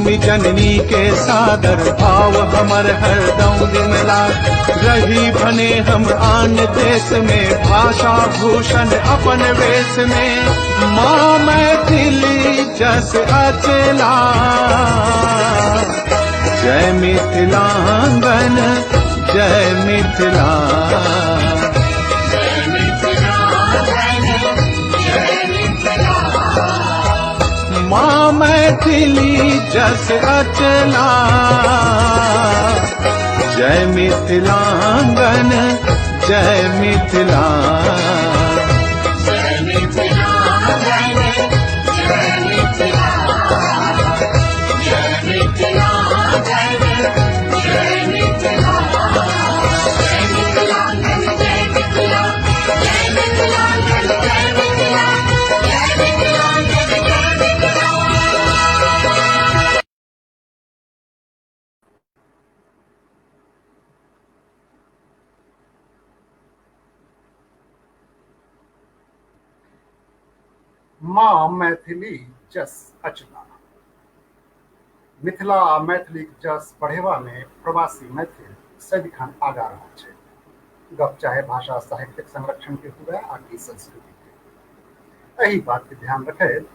भूमि जननी के सादर भाव हमर हरदम विमला रही बने हम आन देश में भाषा भूषण अपन वेश में माँ मैथिली जस अचला जय मिथिलांगन जय मिथिला माँ मैथिली जस अचला जय मिथिलांगन जय मिथिला माँ मैथिली जस अचला मिथिला आ मैथिली जस बढ़ेवा में प्रवासी मैथिल सदिखन आगा रहा है। गप चाहे भाषा साहित्यिक संरक्षण के हुए आ कि संस्कृति के। यही बात के ध्यान रखैत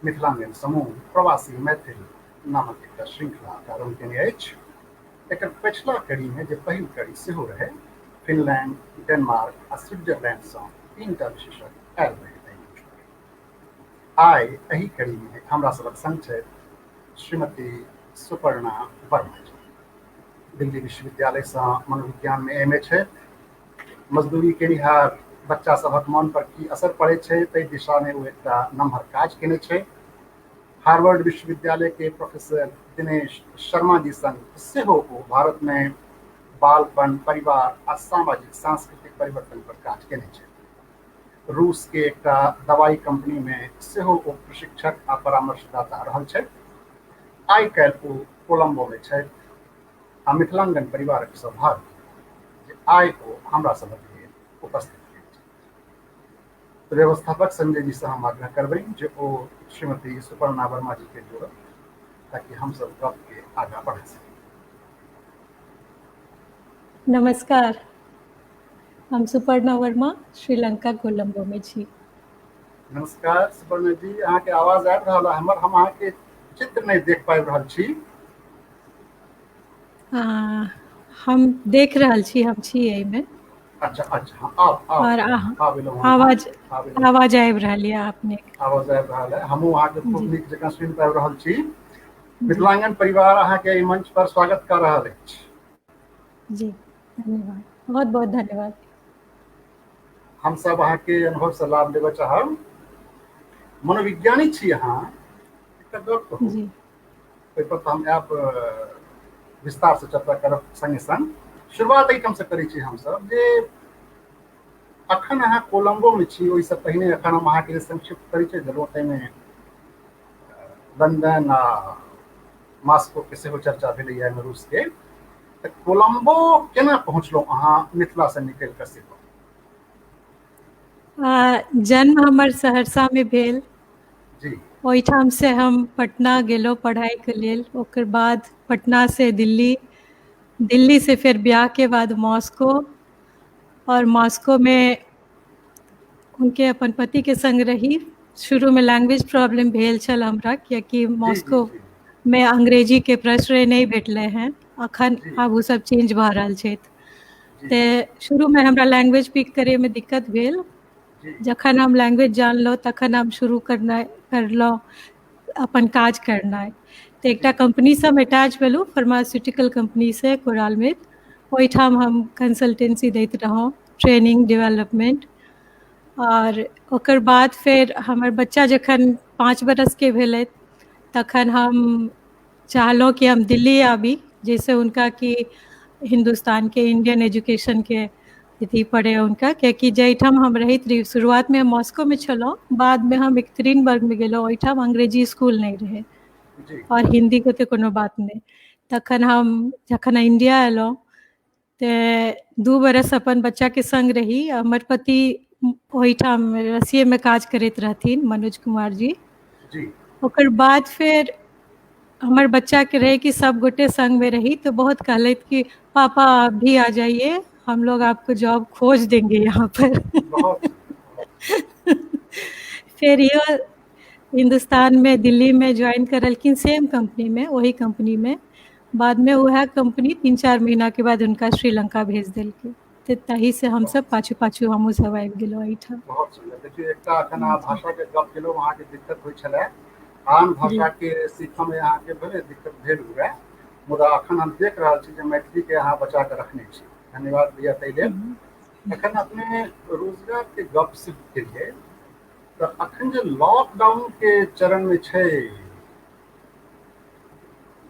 मिथिलांगन समूह प्रवासी मैथिल नामक एक श्रृंखला आरम्भ केने अछि। एकर पछिला कड़ी में जे पहिल कड़ी सेहो रहे फिनलैंड डेनमार्क आ स्विट्जरलैंड सँ 3टा विशेषज्ञ आयल रहे। आइ एही कड़ी में हमरा सबक संग छथि श्रीमती सुपर्णा वर्मा जी। दिल्ली विश्वविद्यालय से मनोविज्ञान में एमए छथि। मजदूरी केनिहार बच्चा सबक मन पर की असर पड़े छै ताहि दिशा में वो एकटा नम्हर काज केने छै। हार्वर्ड विश्वविद्यालय के प्रोफेसर दिनेश शर्मा जी संग सेहो ओ भारत में बालपन परिवार आ सामाजिक सांस्कृतिक परिवर्तन पर काज केने छै। रूस के एक दवाई कंपनी में सेहो ओ प्रशिक्षक आ परामर्शदाता रहल छथि। आइ काल्हि ओ कोलंबो में छथि आ मिथिलांगन परिवारक सौभाग्य जे आइ ओ हमरा सभक लेल उपस्थित छथि। व्यवस्थापक संजय जी से हम आग्रह करबनि जे ओ श्रीमती सुपर्णा वर्मा जी के जोड़त ताकि हम सब गप के आगा बढ़ा सकें। नमस्कार, हम सुपर्णा वर्मा श्रीलंका कोलंबो में छी। नमस्कार सुपर्णा जी, अहाँ के आवाज आबि रहल है हमर, हम अहाँ के चित्र नहीं देख पाबि रहल छी। हम देख रहल छी, हम छी एहि में। अच्छा अच्छा, आप और आवाज आबि रहल है अपने आवाज आबि रहल है, हमहूँ अहाँ के खूब नीक जकाँ सुनि पाबि रहल छी। मिथिलांगन परिवार अहाँ के एहि मंच पर स्वागत कर रहल अछि। जी धन्यवाद, बहुत बहुत धन्यवाद। हम सब अहाँ के अनुभव से लाभ लेबे चाहब। मनोविज्ञानी छी अहाँ, एकटा गप कहू जी। ओहि पर हम आप विस्तार से चर्चा करब संगे संग। शुरुआत एहिठाम से करै छी हम सब जे अखन अहाँ कोलंबो में छी, ओहि से पहिने अखन हम अहाँ के संक्षिप्त परिचय देलहुँ, ताहिमे लंदन आ मास्को के सेहो चर्चा भेलैया रूस के। तऽ कोलंबो केना पहुँचलहुँ अहाँ मिथिला से निकलि कऽ सेहो? जन्म हमर सहरसा में भेल जी। ओहिठाम से हम पटना गेलहुँ पढ़ाई के लेल। ओकर बाद पटना से दिल्ली से फिर ब्याह के बाद मॉस्को, और मॉस्को में उनके अपन पति के संग रही। शुरू में लैंग्वेज प्रॉब्लम भेल छल हमरा, कियाकि मॉस्को में अंग्रेजी के प्रश्रय नहीं भेटले हैं। अखन आब ओ सब चेंज भऽ रहल छै। तऽ शुरू में हमरा लैंग्वेज पिक करे में दिक्कत भेल। जखन हम लैंग्वेज जानलहुँ तखन हम शुरू करलहुँ अपन काज करनाइ। तऽ एकटा कंपनी से हम अटैच भेलहुँ, फार्मास्यूटिकल कंपनी से कोराल में। ओहिठाम हम कंसल्टेंसी दैत रहौं, ट्रेनिंग डेवलपमेंट। और ओकर बाद फिर हमर बच्चा जखन 5 बरस के भेलै तखन हम चाहलहुँ कि हम दिल्ली आबी, जैसे उनका कि हिंदुस्तान के इंडियन एजुकेशन के अथी पड़े उनका, कियाकि जाहिठाम हम रहैत रही शुरुआत में मॉस्को में छलहुँ, बाद में हम एकत्रीनबर्ग में गेलहुँ। ओहिठाम अंग्रेजी स्कूल नहीं रहे और हिंदी के तो कोनो बात नहीं। तखन हम जखन इंडिया एलहुँ तऽ 2 बरस अपन बच्चा के संग रही। हमर पति ओहिठाम रसिये में काज करैत रहथिन, मनोज कुमार जी। ओकर बाद फिर हमारे बच्चा के रहे कि सब गोटे संग में रही तो बहुत कहलत कि पापा आप भी आ जाइए, हम लोग आपको जॉब खोज देंगे यहाँ पर। बहुत फिर ये हिंदुस्तान में दिल्ली में ज्वाइन करलखिन सेम कंपनी में, वही कंपनी में। बाद में वह कंपनी 3-4 महीना के बाद उनका श्रीलंका भेज देलकै। तो तही से हम सब पाछू पाछू हमहूँ सब आबि गेलहुँ एहिठाम। बहुत सुंदर। देखिए एकटा एखन अहाँ भाषाके गप केलहुँ, अहाँके दिक्कत होइ छलै आन भाषाके सीखऽमे अहाँके भले दिक्कत भेल हुए, मुदा अखन हम देख रहल छी जे मैथिलीके अहाँ बचा कऽ रखने छी। धन्यवाद भैया ताहि लेल। एखन अपने रोजगारके गप सिप केलियै, तऽ अखन जे लॉकडाउनके चरणमे छै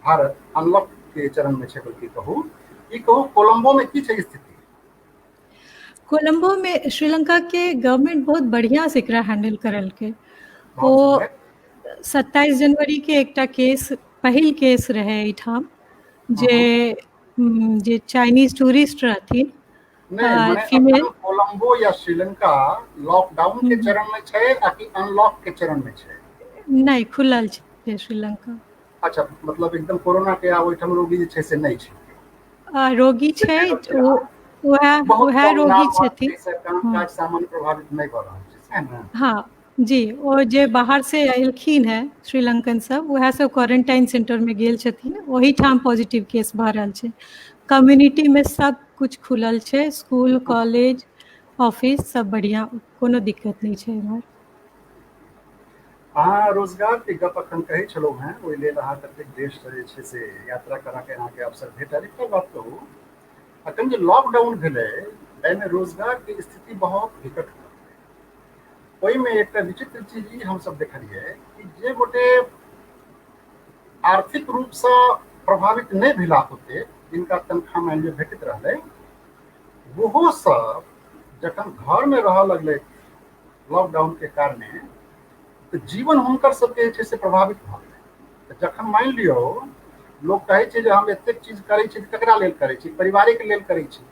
भारत, अनलॉकके चरणमे छै बल्कि कहू, ई कहू कोलंबोमे की छै स्थिति? कोलंबो में श्रीलंका के गवर्नमेंट बहुत बढ़िया से एकरा हैंडल करलकै। बहुत ओ सुंदर। 27 जनवरी के एकटा केस, पहिल केस रहे एहिठाम, जे चाइनीज टूरिस्ट रहथिन, नहीं मने फीमेल। अखन कोलंबो या श्रीलंका लॉकडाउन के चरण में छै आकि अनलॉक के चरण में छै? नहीं, खुलल छै श्रीलंका। अच्छा, मतलब एकदम कोरोना के आब ओहिठाम रोगी जे छै से नहीं छै? रोगी छै, बहुत वह कम रोगी नाम मात्र छथिन। जैसे काज सामान्य प्रभावित नहीं भऽ रहल छै, सएह ने? हाँ जी, ओ जे बाहर से एलखिन है श्रीलंकन सब, वह सब क्वारंटाइन सेंटर में गेल छथिन, वही ठाम पॉजिटिव केस भऽ रहल छै। कम्युनिटी में सब कुछ खुलल छै, स्कूल कॉलेज ऑफिस सब बढ़िया, कोनो दिक्कत नहीं छै एम्हर। अहाँ रोजगार के गप अखन कहै छलहुँ हेँ, ओहि लेल अहाँ कतेक देश जे छै से यात्रा करऽके अहाँके अवसर भेटल। एकटा बात कहू, अखन जे लॉकडाउन भेलै एहिमे रोजगार के स्थिति बहुत विकट भऽ गेलै। ओहिमे एकटा विचित्र चीज ई हमसब देखलियै कि जे गोटे आर्थिक रूपसँ प्रभावित नहि भेला ओते, जिनका तनख्वाह मानि लिअ भेटैत रहलै, ओहो सब जखन घरमे रहऽ लगलै लॉकडाउन के कारणे, तऽ जीवन हुनकर सबके जे छै से प्रभावित भऽ गेलै। तऽ जखन मानि लियौ लोक कहै छै जे हम एतेक चीज करै छी, तऽ ककरा लेल करै छी? परिवारेके लेल करै छी।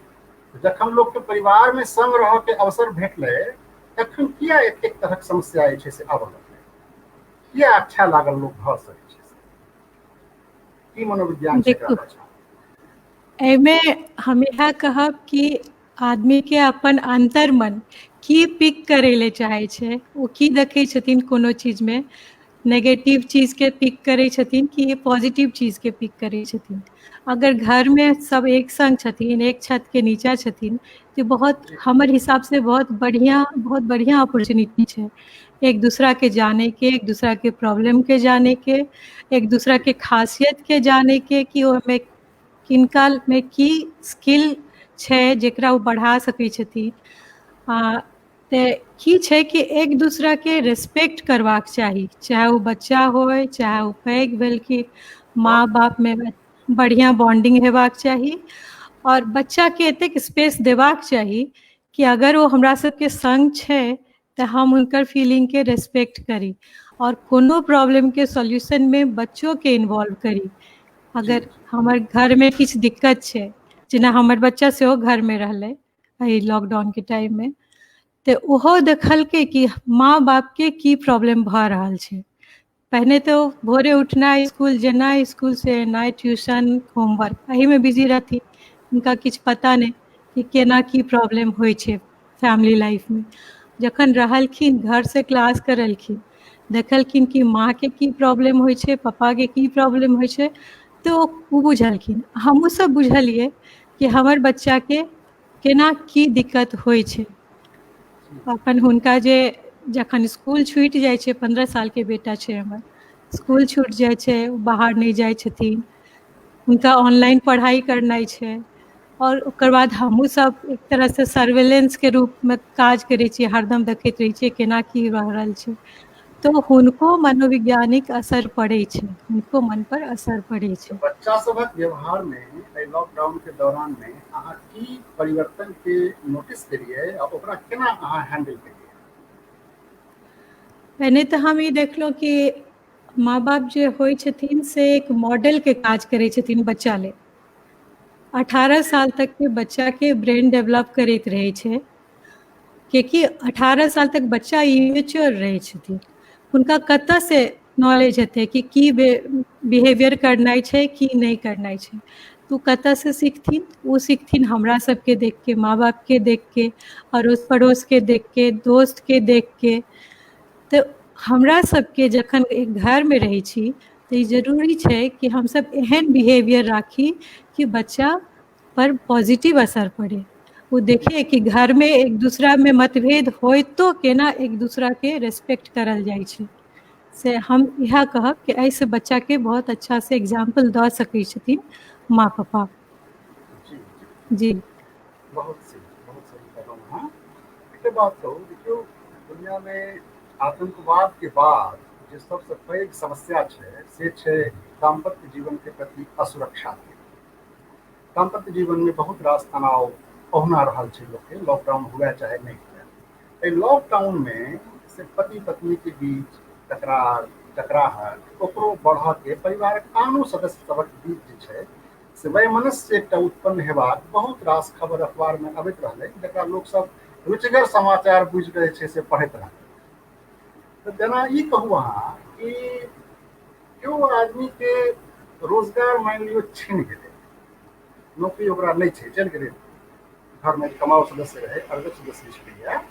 जखन लोकके परिवारमे संग रहऽके अवसर भेटलै, तखन किया एतेक तरहक समस्या जे छै से आबऽ लगलै? किया अच्छा लागल लोक घरसँ जे छै से? की मनोविज्ञान छै एकरा देखू, पाछा? एहिमे हम इएह कहब कि आदमी के अपन अंतर्मन की पिक करै ले चाहे छै, ओ की देखै छथिन कोनो चीज में, नेगेटिव चीज के पिक करै छथिन कि पॉजिटिव चीज के पिक करै छथिन। अगर घर में सब एक संग छथिन, एक छत के नीचा छथिन, तो बहुत, हमर हिसाब से बहुत बढ़िया अपॉर्चुनिटी छै एक दूसरा के जाने के, एक दूसरा के प्रॉब्लम के जाने के, एक दूसरा के खासियत के जाने के, कि ओहिमे किनका में की स्किल छै जेकरा ओ बढ़ा सकै छथिन। तऽ की छै कि एक दूसरा के रेस्पेक्ट करबाक चाही, चाहे वो बच्चा होय चाहे वो पैघ भेलखिन। माँ बाप में बढ़िया बॉन्डिंग हेबाक चाही, और बच्चा के एतेक स्पेस देबाक चाही कि अगर वो हमरा सबके संग छै तऽ हम हुनकर फीलिंग के रेस्पेक्ट करी, और कोनो प्रॉब्लम के सॉल्यूशन में बच्चों के इन्वॉल्व करी। अगर हमर घर में किछु दिक्कत छै, जेना हमर बच्चा सेहो घर में रहलै एहि लॉकडाउन के टाइम में, तऽ ओहो देखलकै कि माँ बाप के की प्रॉब्लम भऽ रहल छै। पहिने तो भोरे उठनाइ, स्कूल जेनाइ, स्कूल से एनाइ, ट्यूशन, होमवर्क, एही में बिजी रहथिन। हुनका किछु पता नहीं कि केना की प्रॉब्लम होइ छै फैमिली लाइफ में। जखन रहलखिन, घर से क्लास करलखिन, देखलखिन कि माँ के की प्रॉब्लम होइ छै, पापा के की प्रॉब्लम होइ छै, तो ओ बुझलखिन। हमहूँ सब बुझलिए कि हमर बच्चा के केना की दिक्कत होइ छै। अपन हुनका जे जखन स्कूल छूटि जाइ छै, 15 साल के बेटा छै हमर, स्कूल छूटि जाइ छै, बाहर नहीं जाइ छथिन, हुनका ऑनलाइन पढ़ाई करनाइ छै, और ओकर बाद हमहूँ सब एक तरह से सर्वेलेंस के रूप में काज करै छियै, हरदम देखैत रहै छियै केना की भऽ रहल छै। तो हुनको मनोवैज्ञानिक असर पड़ै छै, हुनको मन पर असर पड़ै छै। बच्चा सबक व्यवहार में एहि लॉकडाउन के दौरान में अहाँ की परिवर्तन के नोटिस केलियै आ ओकरा केना अहाँ हैंडल केलियै? पहिने तऽ हम ई देखलहुँ कि माँ बाप जे होइ छथिन से एक मॉडल के काज करै छथिन बच्चा लेल। 18 साल तक के बच्चा के ब्रेन डेवलप करैत रहै छै, कियाकि 18 साल तक बच्चा इमेच्योर रहै छथिन, हुनका कतऽ से नॉलेज हेतै कि की बिहेवियर करनाइ छै की नहीं करनाइ छै। तो कतऽ से सीखथिन? वो सीखथिन हमरा सबके देख के, माँ बाप के देख के, अड़ोस पड़ोस के देख के, दोस्त के देख के। तो हमरा सबके जखन एक घर में रहै छी तो ई जरूरी छै कि हम सब एहन बिहेवियर राखी कि बच्चा पर पॉजिटिव असर पड़े। वो देखे कि घर में एक दूसरा में मतभेद होय तो केना एक दूसरा के रेस्पेक्ट करल जाइ छै। से हम यह कहब कि ऐसे बच्चा के बहुत अच्छा से एग्जाम्पल दऽ सकै छथिन माँ पापा। जी जी बहुत सही कहलहुँ अहाँ। एकटा बात कहू, देखियौ दुनिया में आतंकवाद के बाद जे सबसे पैघ समस्या छै से छै दाम्पत्य जीवन के प्रति असुरक्षा के। दाम्पत्य जीवन में बहुत रास तनाव ओहना रहल छै लोग के, लॉकडाउन हुए चाहे नहीं हुए। एहि लॉकडाउन में से पति पत्नी के बीच तकरार टकराहट ओकरो बढ़ के परिवारक आनो सदस्य सबक बीच जे छै से वैमनस्य एकटा उत्पन्न हेबाक बहुत रास खबर अखबार में अबैत रहलै, जकरा लोक सब रुचिगर समाचार बुझि के जे छै से पढ़ैत रहलै। तऽ जेना ई कहू अहाँ कि केओ आदमी के रोजगार मान लियो छीन गेलै, नौकरी ओकरा नहीं छै, चलि गेलै, घर में कमाओ सदस्य रहे, अर्धक सदस्य छलैया,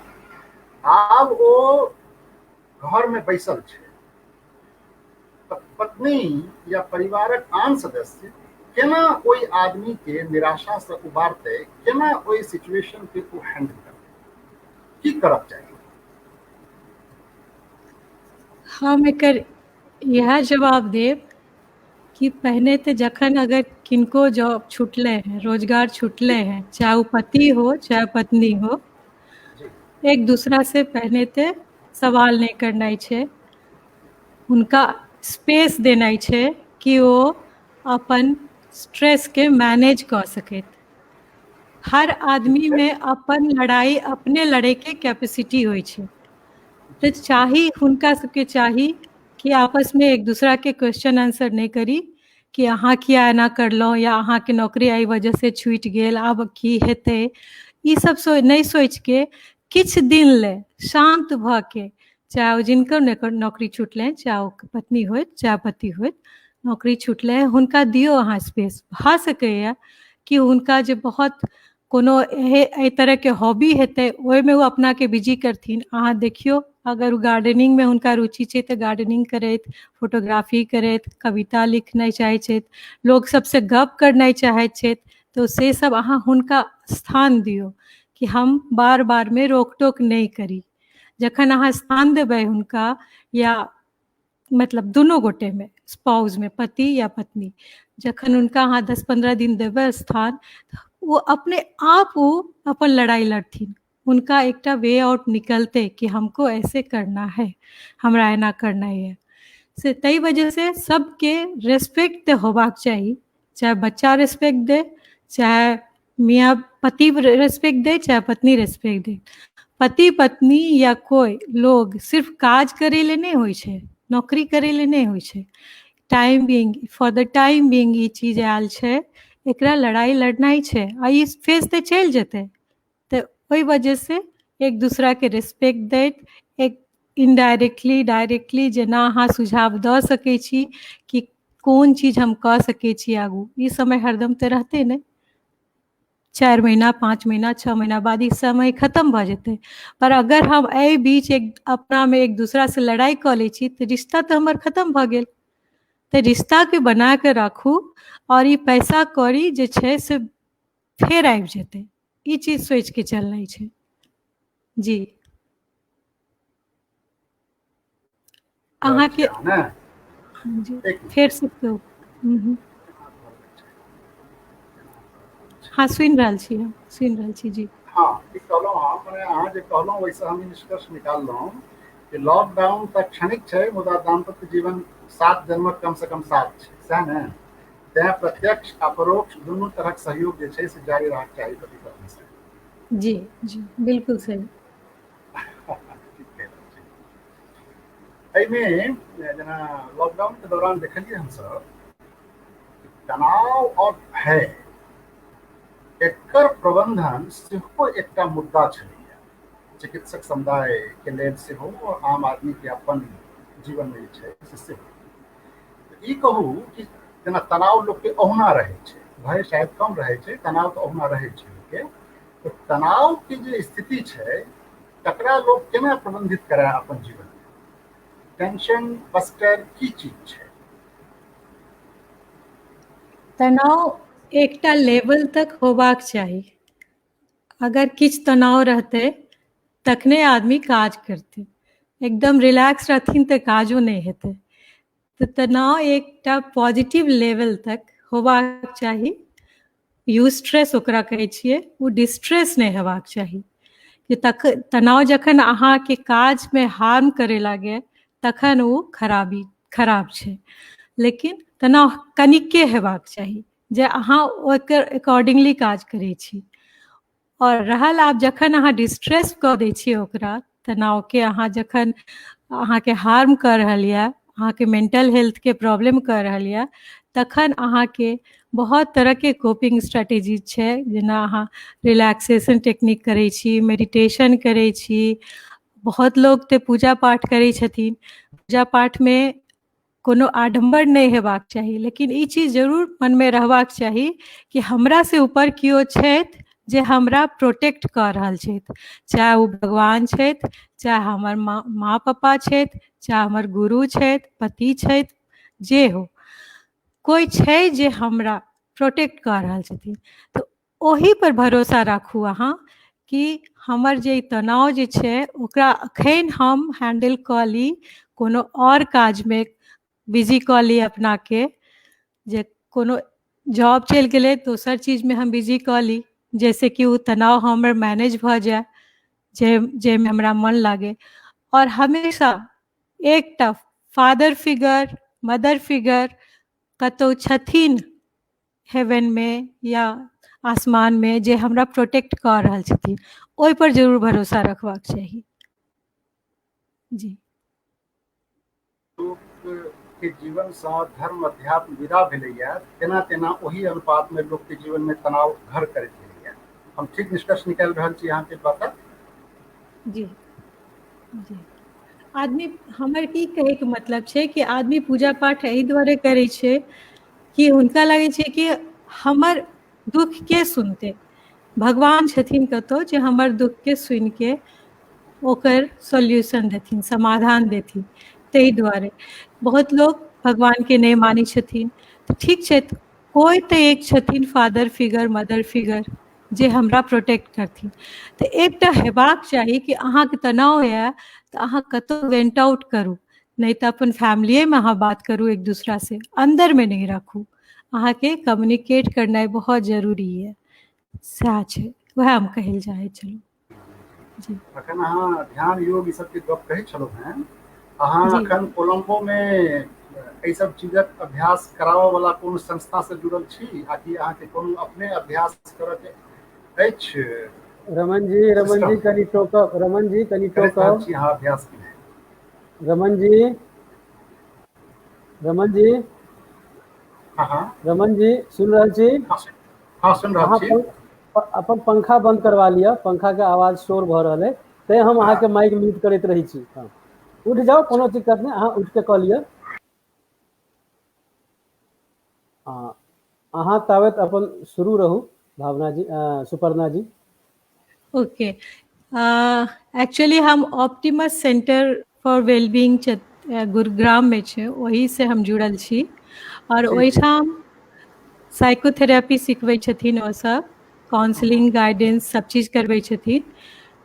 आब ओ घर में बैसल छै, तऽ पत्नी या परिवारक आन सदस्य केना ओहि आदमी के निराशा से उबारतै, केना ओहि सिचुएशन के ओ हैंडल करतै, की करब चाहिए? हम एकर यह जवाब देब कि पहले तो जखन अगर किनको जॉब छूटले हैं, रोजगार छूटले हैं, चाहे वो पति हो चाहे पत्नी हो, जी एक दूसरा से पहले तो सवाल नहीं करना छै, उनका स्पेस देना छै कि वो अपन स्ट्रेस के मैनेज कर सकैत। हर ठीक आदमी छै। में अपन लड़ाई अपने लड़े के कैपेसिटी होय छै। तो चाही हुनका सबके चाही कि आपस में एक दूसरा के क्वेश्चन आंसर नहीं करी कि अहाँ किया एना करलहुँ या अहाँ के नौकरी एहि वजह से छूटि गेल, आब की हेतै, ई सब नहीं सोच के किछ दिन ले शांत भ के, चाहे ओ जिनकर नौकरी छूटले, चाहे ओ पत्नी होय चाहे पति होय, नौकरी छूटले हुनका दियो अहाँ स्पेस। भऽ सकैया कि हुनका जे बहुत कोनो एहि तरह के हॉबी हेतै ओहिमे वो अपना के बिजी करथिन। अहाँ देखियो अगर गार्डनिंग में हुनका रुचि छै तऽ गार्डनिंग करैत, फोटोग्राफी करैत, कविता लिखनाइ चाहै छथि, लोग सबसे गप करनाइ चाहैत छथि, तो से सब अहाँ हुनका स्थान दियौ कि हम बार बार में रोक टोक नहीं करी। जखन अहाँ स्थान देबै हुनका, या मतलब दुनू गोटे में, स्पाउस में, पति या पत्नी, जखन उनका अहाँ 10-15 दिन देबै स्थान, वो अपने आप वो अपन लड़ाई लड़थिन। उनका एकटा वे आउट निकलते कि हमको ऐसे करना है, हमरा एना करना है। से तई वजह से सबके रेस्पेक्ट तो होबाक चाहिए, चाहे बच्चा रेस्पेक्ट दे, चाहे मियाँ पति रेस्पेक्ट दे, चाहे पत्नी रेस्पेक्ट दे। पति पत्नी या कोई लोग सिर्फ काज करे ले नहीं होय छै, नौकरी करे ले नहीं होय छै। Time being, for the time being ई चीज आयल छै, एकरा लड़ाई लड़नाइ छै, आ ई फेस तऽ चलि जेतै। तऽ ओहि वजह से एक दूसरा के रेस्पेक्ट दैत, एक इनडायरेक्टली डायरेक्टली जेना अहाँ सुझाव दऽ सकै छी कि कोन चीज हम कऽ सकै छी आगू, ई समय हरदम तऽ रहतै नहि। 4 महीना 5 महीना 6 महीना बाद ई समय खत्म भऽ जेतै, पर अगर हम एहि बीच अपना में एक दूसरा से लड़ाई कऽ लै छी तऽ रिश्ता तऽ हमर खत्म भऽ गेल। तऽ रिश्ता के बना के राखू, और ई पैसा कौड़ी जे छै से फेर आबि जेतै, ई चीज सोच के चलनाइ छै। जी अहाँ के अच्छा ने, जी एक फेर मिनट। से कहू। हाँ सुनि रहल छी, हम सुनि रहल छी। जी हाँ ई कहलहुँ हाँ, मने अहाँ जे कहलहुँ ओहिसँ हम ई निष्कर्ष निकाललहुँ कि लॉकडाउन तऽ क्षणिक छै, मुदा दाम्पत्य जीवन 7 जन्मक कम से कम साथ छै, सएह ने? तैं प्रत्यक्ष अपरोक्ष दुनू तरहक सहयोग जे छै से जारी रहबाक चाही पति पत्नी से। जी जी बिल्कुल सही। ठीक कहलहुँ, ठीक। एहिमे जेना लॉकडाउन के दौरान देखलियै हमसब तनाव और भय एकर प्रबंधन सेहो एकटा मुद्दा छलैया। चिकित्सक समुदाय के लेल सेहो, आम आदमी के अपन जीवन में जे छै से सेहो ई कहू कि जेना तनाव लोकके ओहुना रहै छै, भय शायद कम रहै छै, तनाव तऽ ओहुना रहै छै लोकके। तो तनाव की जे स्थिति छै तकरा लोक केना प्रबंधित कराए अपन जीवन में? टेंशन बस्टर की चीज छै? तनाव एकटा लेवल तक होबाक चाही। अगर किछु तनाव रहतै तखने आदमी काज करतै, एकदम रिलैक्स रहथिन तऽ काजो नहि हेतै। तऽ तनाव एकटा पॉजिटिव लेवल तक होबाक चाही। यूस्ट्रेस ओकरा कहै छियै, ओ डिस्ट्रेस नहि हेबाक चाही। कि तनाव जखन अहाँके काजमे हार्म करे लागे तखन ओ खराब छै। लेकिन तनाव कनिके हेबाक चाही जे अहाँ ओकर अकॉर्डिंगली काज करै छी। और रहल आब जखन अहाँ डिस्ट्रेस कऽ दै छियै ओकरा तनावके, अहाँ जखन अहाँके हार्म कऽ रहल यऽ, अहाँके मेंटल हेल्थके प्रॉब्लम कऽ रहल यऽ, तखन अहाँके बहुत तरहके कोपिंग स्ट्रेटेजी छै। जेना अहाँ रिलैक्सेशन टेक्निक करै छी, मेडिटेशन करै छी, बहुत लोग तऽ पूजा पाठ करै छथिन। पूजा पाठमे कोनो आडम्बर नहि हेबाक चाही, लेकिन ई चीज जरूर मनमे रहबाक चाही कि हमरा से ऊपर केओ छथि जे हमरा प्रोटेक्ट कऽ रहल छथि। चाहे ओ भगवान छथि, चाहे हमर माँ पापा छथि, चाहे हमर गुरु छथि, पति छथि, जे हो, कोइ छै जे हमरा प्रोटेक्ट कऽ रहल छथिन। तऽ ओही पर भरोसा राखू अहाँ कि हमर जे ई तनाव जे छै ओकरा अखन हम हैंडल कऽ ली, कोनो और काजमे बिजी कऽ ली अपनाके। जे कोनो जॉब चलि गेलै दोसर चीजमे हम बिजी कऽ ली, जैसे कि ओ तनाव हमर मैनेज भऽ जाए, जाहिमे हमरा मन लागे। और हमेशा एकटा फादर फिगर, मदर फिगर कतौ छथिन हेवनमे या आसमानमे जे हमरा प्रोटेक्ट कऽ रहल छथिन, ओहि पर जरूर भरोसा रखबाक चाही। जी। लोकके जीवनसँ धर्म अध्यात्म विदा भेलैए, तेना तेना ओही अनुपातमे लोकके जीवनमे तनाव घर करैत गेलैए। हम ठीक निष्कर्ष निकालि रहल छी अहाँके बातक? जी जी। आदमी, हमर की कहैके मतलब छै कि आदमी पूजा पाठ एहि दुआरे करै छै कि हुनका लागै छै कि हमर दुख के सुनतै। भगवान छथिन कतौ जे हमर दुखके सुनि के ओकर सॉल्यूशन देथिन, समाधान देथिन। ताहि दुआरे बहुत लोग भगवानके नहि मानै छथिन। तऽ ठीक छै, कोइ तऽ एक छथिन फादर फिगर, मदर फिगर जे हमरा प्रोटेक्ट करथिन। तऽ एकटा हेबाक चाही कि अहाँके तनाव यऽ तऽ अहाँ कतौ वेंट आउट करू, नहीं तो अपन फैमिलिए में अहाँ बात करू एक दूसरा से, अंदर में नहीं राखू। अहाँके कम्युनिकेट करनाइ बहुत जरूरी है, सएह छै, वएह हम कहल चाहै छलहुँ। जी अखन अहाँ ध्यान योग ई सबके गप कहै छलहुँ हैं, अहाँ जी। अखन कोलम्बोमे एहि सब चीजक अभ्यास कराबऽ वाला कोनो संस्था से जुड़ल छी, आकि अहाँके कोनो अपने अभ्यास करऽ के अछि? रमन जी कनि टोकब, रमन जी कनि करैत रहल टोकब। छी अहाँ अभ्यास की नहि? रमन जी, रमन जी, हाँ हाँ रमन जी सुन रहल छी? हाँ सुन रहल अहाँ छी। अपन पंखा बंद करवा लिअ, पंखा के आवाज शोर भऽ रहल है, तैं हम अहाँके माइक म्यूट करैत रहै छी। हाँ, उठ जाओ, कोनो दिक्कत नहीं, अहाँ उठ के कऽ लिअ। हाँ, अहाँ तावत अपन शुरू रहू भावना जी, सुपर्णा जी। ओके। एक्चुअली हम Optimus centre for wellbeing Gurugram में छै, वही से हम जुड़ल छी। और जी जी। ओहिठाम साइकोथेरेपी सिखबै छथिन ओ सब, काउंसलिंग गाइडेंस सब चीज करबै छथिन।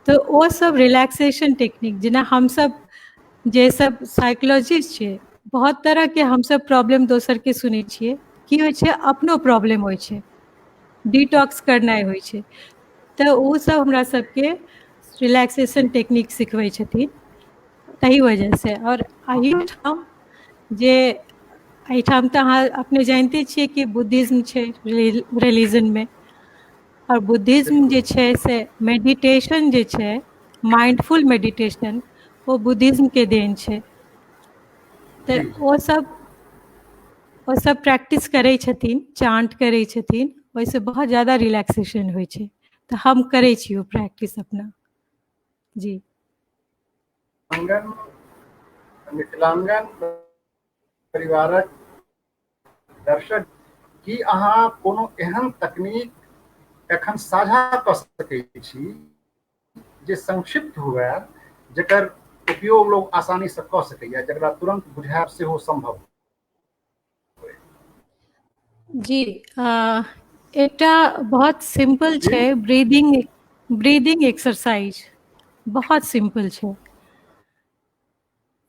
तो ओ सब रिलैक्सेशन टेक्निक, जेना हम सब जे सब साइकोलॉजिस्ट छियै, बहुत तरह के हम सब प्रॉब्लम दोसर के सुनै छियै, की होइ छै अपनो प्रॉब्लम होइ छै, डिटॉक्स करनाइ होइ छै। तऽ ओ सब हमरा सबके रिलैक्सेशन टेक्निक सिखबै छथिन, तही वजह से। और एहिठाम जे एहिठाम तऽ अहाँ अपने जानिते छियै कि बुद्धिज्म छै रिलीजनमे, और बुद्धिज्म बिल्कुल जे छै से मेडिटेशन जे छै, माइंडफुल मेडिटेशन, वो बुद्धिज्म के देन छै। तऽ जी ओ सब प्रैक्टिस करै छथिन, चांट करै छथिन, ओहिसँ बहुत ज़्यादा रिलैक्सेशन होइ छै। तऽ हम करै छी ओ प्रैक्टिस अपना। जी। मंगन मिथिलांगन परिवारक दर्शक की अहाँ कोनो एहन तकनीक एखन साझा कऽ सकैत छी जे संक्षिप्त हुए, जकर उपयोग लोग आसानी से कऽ सकैया, जकरा तुरंत बुझायब सेहो संभव होय? जी एकटा बहुत सिंपल जी छै, ब्रीदिंग एक्सरसाइज बहुत सिंपल छै।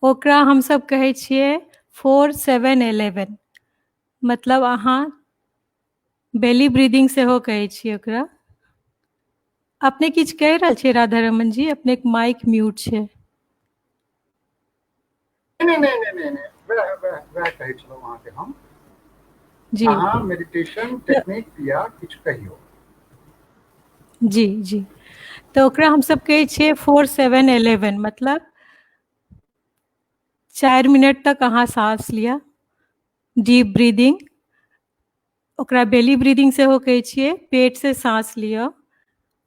ओकरा हमसब कहै छियै 4-7-11, मतलब अहाँ बेली ब्रीदिंग सेहो कहै छियै ओकरा। अपने किछु कहि रहल छियै राधारमण जी? अपने के माइक म्यूट छै। नहीं नहीं नहीं नहीं नहीं, वह कहै छलहुँ अहाँके हम। जी अहाँ मेडिटेशन टेक्निक या किछु कहियौ। जी जी, तो ओकरा हमसब कहै छियै 4-7-11, मतलब 4 मिनट तक अहाँ सांस लिअ, डीप ब्रीदिंग। ओकरा बेली ब्रीदिंग सेहो कहै छियै, पेट से सांस लिअ,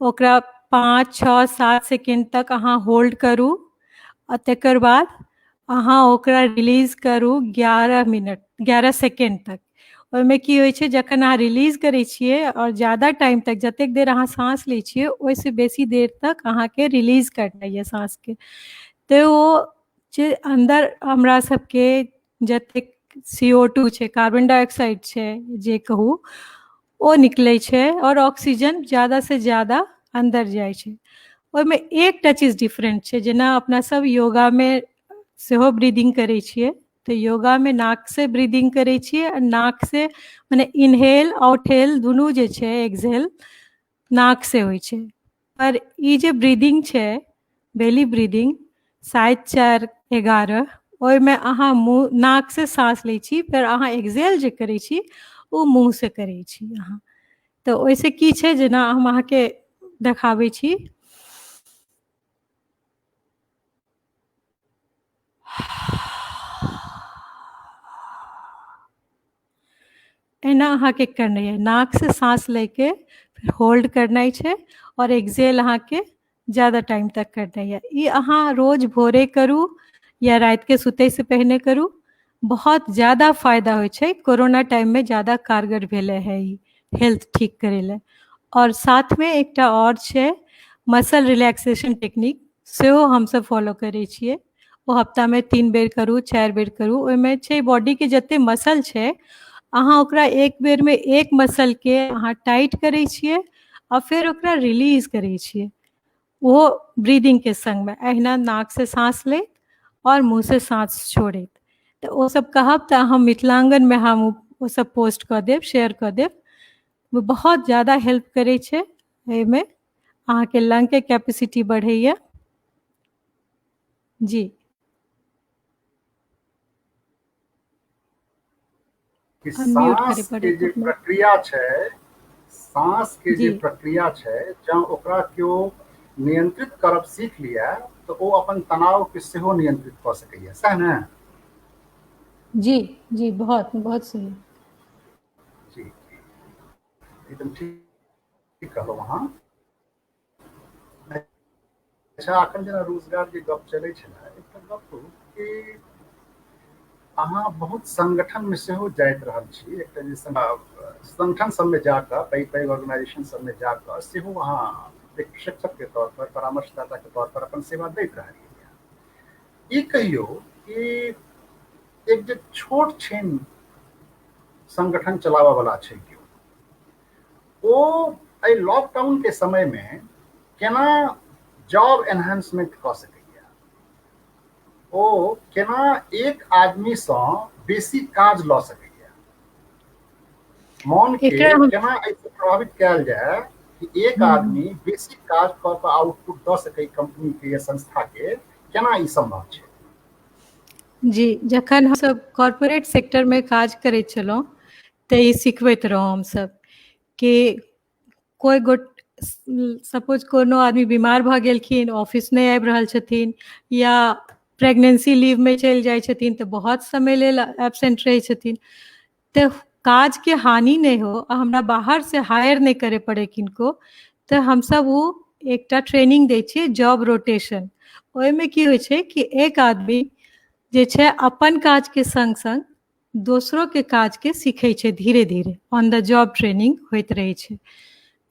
ओकरा 5-6-7 सेकेंड तक अहाँ होल्ड करू, आ तकर बाद अहाँ ओकरा रिलीज करू 11 सेकेंड तक। ओहिमे की होइ छै, जखन अहाँ रिलीज करै छियै और ज़्यादा टाइम तक, जतेक देर अहाँ सांस लै छियै ओहिसँ बेसी देर तक अहाँके रिलीज करनाइ यए सांसके, तऽ ओ जे अन्दर हमरा सबके जतेक CO2 छै, कार्बन डाइऑक्साइड छै जे कहू, ओ निकलै छै और ऑक्सीजन ज़्यादा से ज़्यादा अन्दर जाइ छै। ओहिमे एकटा चीज डिफरेंट छै, जेना अपना सब योगामे सेहो ब्रीदिंग करै छियै, तऽ योगामे नाक से ब्रीदिंग करै छियै, और नाक से मने इनहेल आउटहेल दुनू जे छै, एक्सहेल नाक से होइ छै। पर ई जे ब्रीदिंग छै, बेली ब्रीदिंग 7-4-11, ओहिमे अहाँ मुँह नाक से सांस लै छी, फेर अहाँ एक्सहेल जे करै छी ओ मुँह से करै छी अहाँ। तऽ ओहिसे की छै, जेना हम अहाँके देखाबै छी। एना अहाँके करनाइ है, नाक से सांस लेके फिर होल्ड करनाइ छै, और एक्सहेल अहाँके ज़्यादा टाइम तक करनाइ है। ई अहाँ रोज भोरे करू या रात के सुतै से पहिने करू, बहुत ज़्यादा फायदा होइ छै। कोरोना टाइम में ज़्यादा कारगर भेलै है ई हेल्थ ठीक करे ले। और साथ में एकटा और छै मसल रिलैक्सेशन टेक्निक, सेहो हमसब फॉलो करै छियै। ओ हफ्ता में 3 बेर करू, 4 बेर करू। ओहिमे छै बॉडी के जते मसल छै, अहाँ ओकरा एक बेर में एक मसल के अहाँ टाइट करै छियै और फिर ओकरा रिलीज करै छियै, वो ब्रीदिंग के संग में, अहिना नाक से सांस लेत और मुंह से सांस छोड़ैत। तो वो सब कहब तऽ हम मिथिलांगन में हम वो सब पोस्ट कऽ देब, शेयर कऽ देब। वो बहुत ज़्यादा हेल्प करै छै एहिमे, अहाँके लंग के कैपेसिटी बढ़ैया। जी कि अनम्यूट करे सांस के पड़त जे अपने। प्रक्रिया छै, सांस के जी जे प्रक्रिया छै, जँ ओकरा केओ नियंत्रित करब सीख लिया तऽ ओ अपन तनाव के सेहो नियंत्रित कऽ सकैया, सएह ने? जी जी, बहुत बहुत सही। जी एकदम ठीक कहलहुँ अहाँ। अच्छा, एखन जेना रोजगार के गप चलै छलै, एकटा गप कहू कि अहाँ बहुत संगठन में सेहो जाइत रहल छी, एकटा जे संगठन सबमे जाकऽ, पैघ पैघ ऑर्गेनाइजेशन सबमे जाकऽ सेहो अहाँ एक शिक्षक के तौर पर, परामर्शदाता के तौर पर अपन सेवा दैत रहलियै। ई कहियौ कि एक जे छोट छिन संगठन चलाबऽ वाला छै केओ, ओ एहि लॉकडाउन के समय में केना जॉब एनहांसमेंट कऽ सकैया, ओ केना एक आदमी सँ बेसी काज लऽ सकैया, मन के एकरा हम केना एहिसँ प्रभावित कयल जाय कि एक आदमी बेसी काज कऽ कऽ आउटपुट दऽ सकै कंपनी के या संस्था के, केना ई संभव छै? जी, जखन हमसब कॉर्पोरेट सेक्टर में काज करैत छलहुँ तऽ ई सिखबैत रहौं हमसब कि कोई सपोज कोनो आदमी बीमार भऽ गेलखिन, ऑफिस नहीं आबि रहल छथिन, या प्रेगनेंसी लीव में चलि जाइ छथिन तऽ बहुत समय लेल एब्सेंट रहै छथिन, तऽ काज के हानि नहीं हो आ हमरा बाहर से हायर नहीं करे पड़े किनको, तऽ हमसब वो एकटा ट्रेनिंग दै छियै, जॉब रोटेशन। ओहिमे की होइ छै कि एक आदमी जे छै अपन काज के संग संग दोसरो के काज के सीखै छै, धीरे धीरे ऑन द जॉब ट्रेनिंग होइत रहै छै।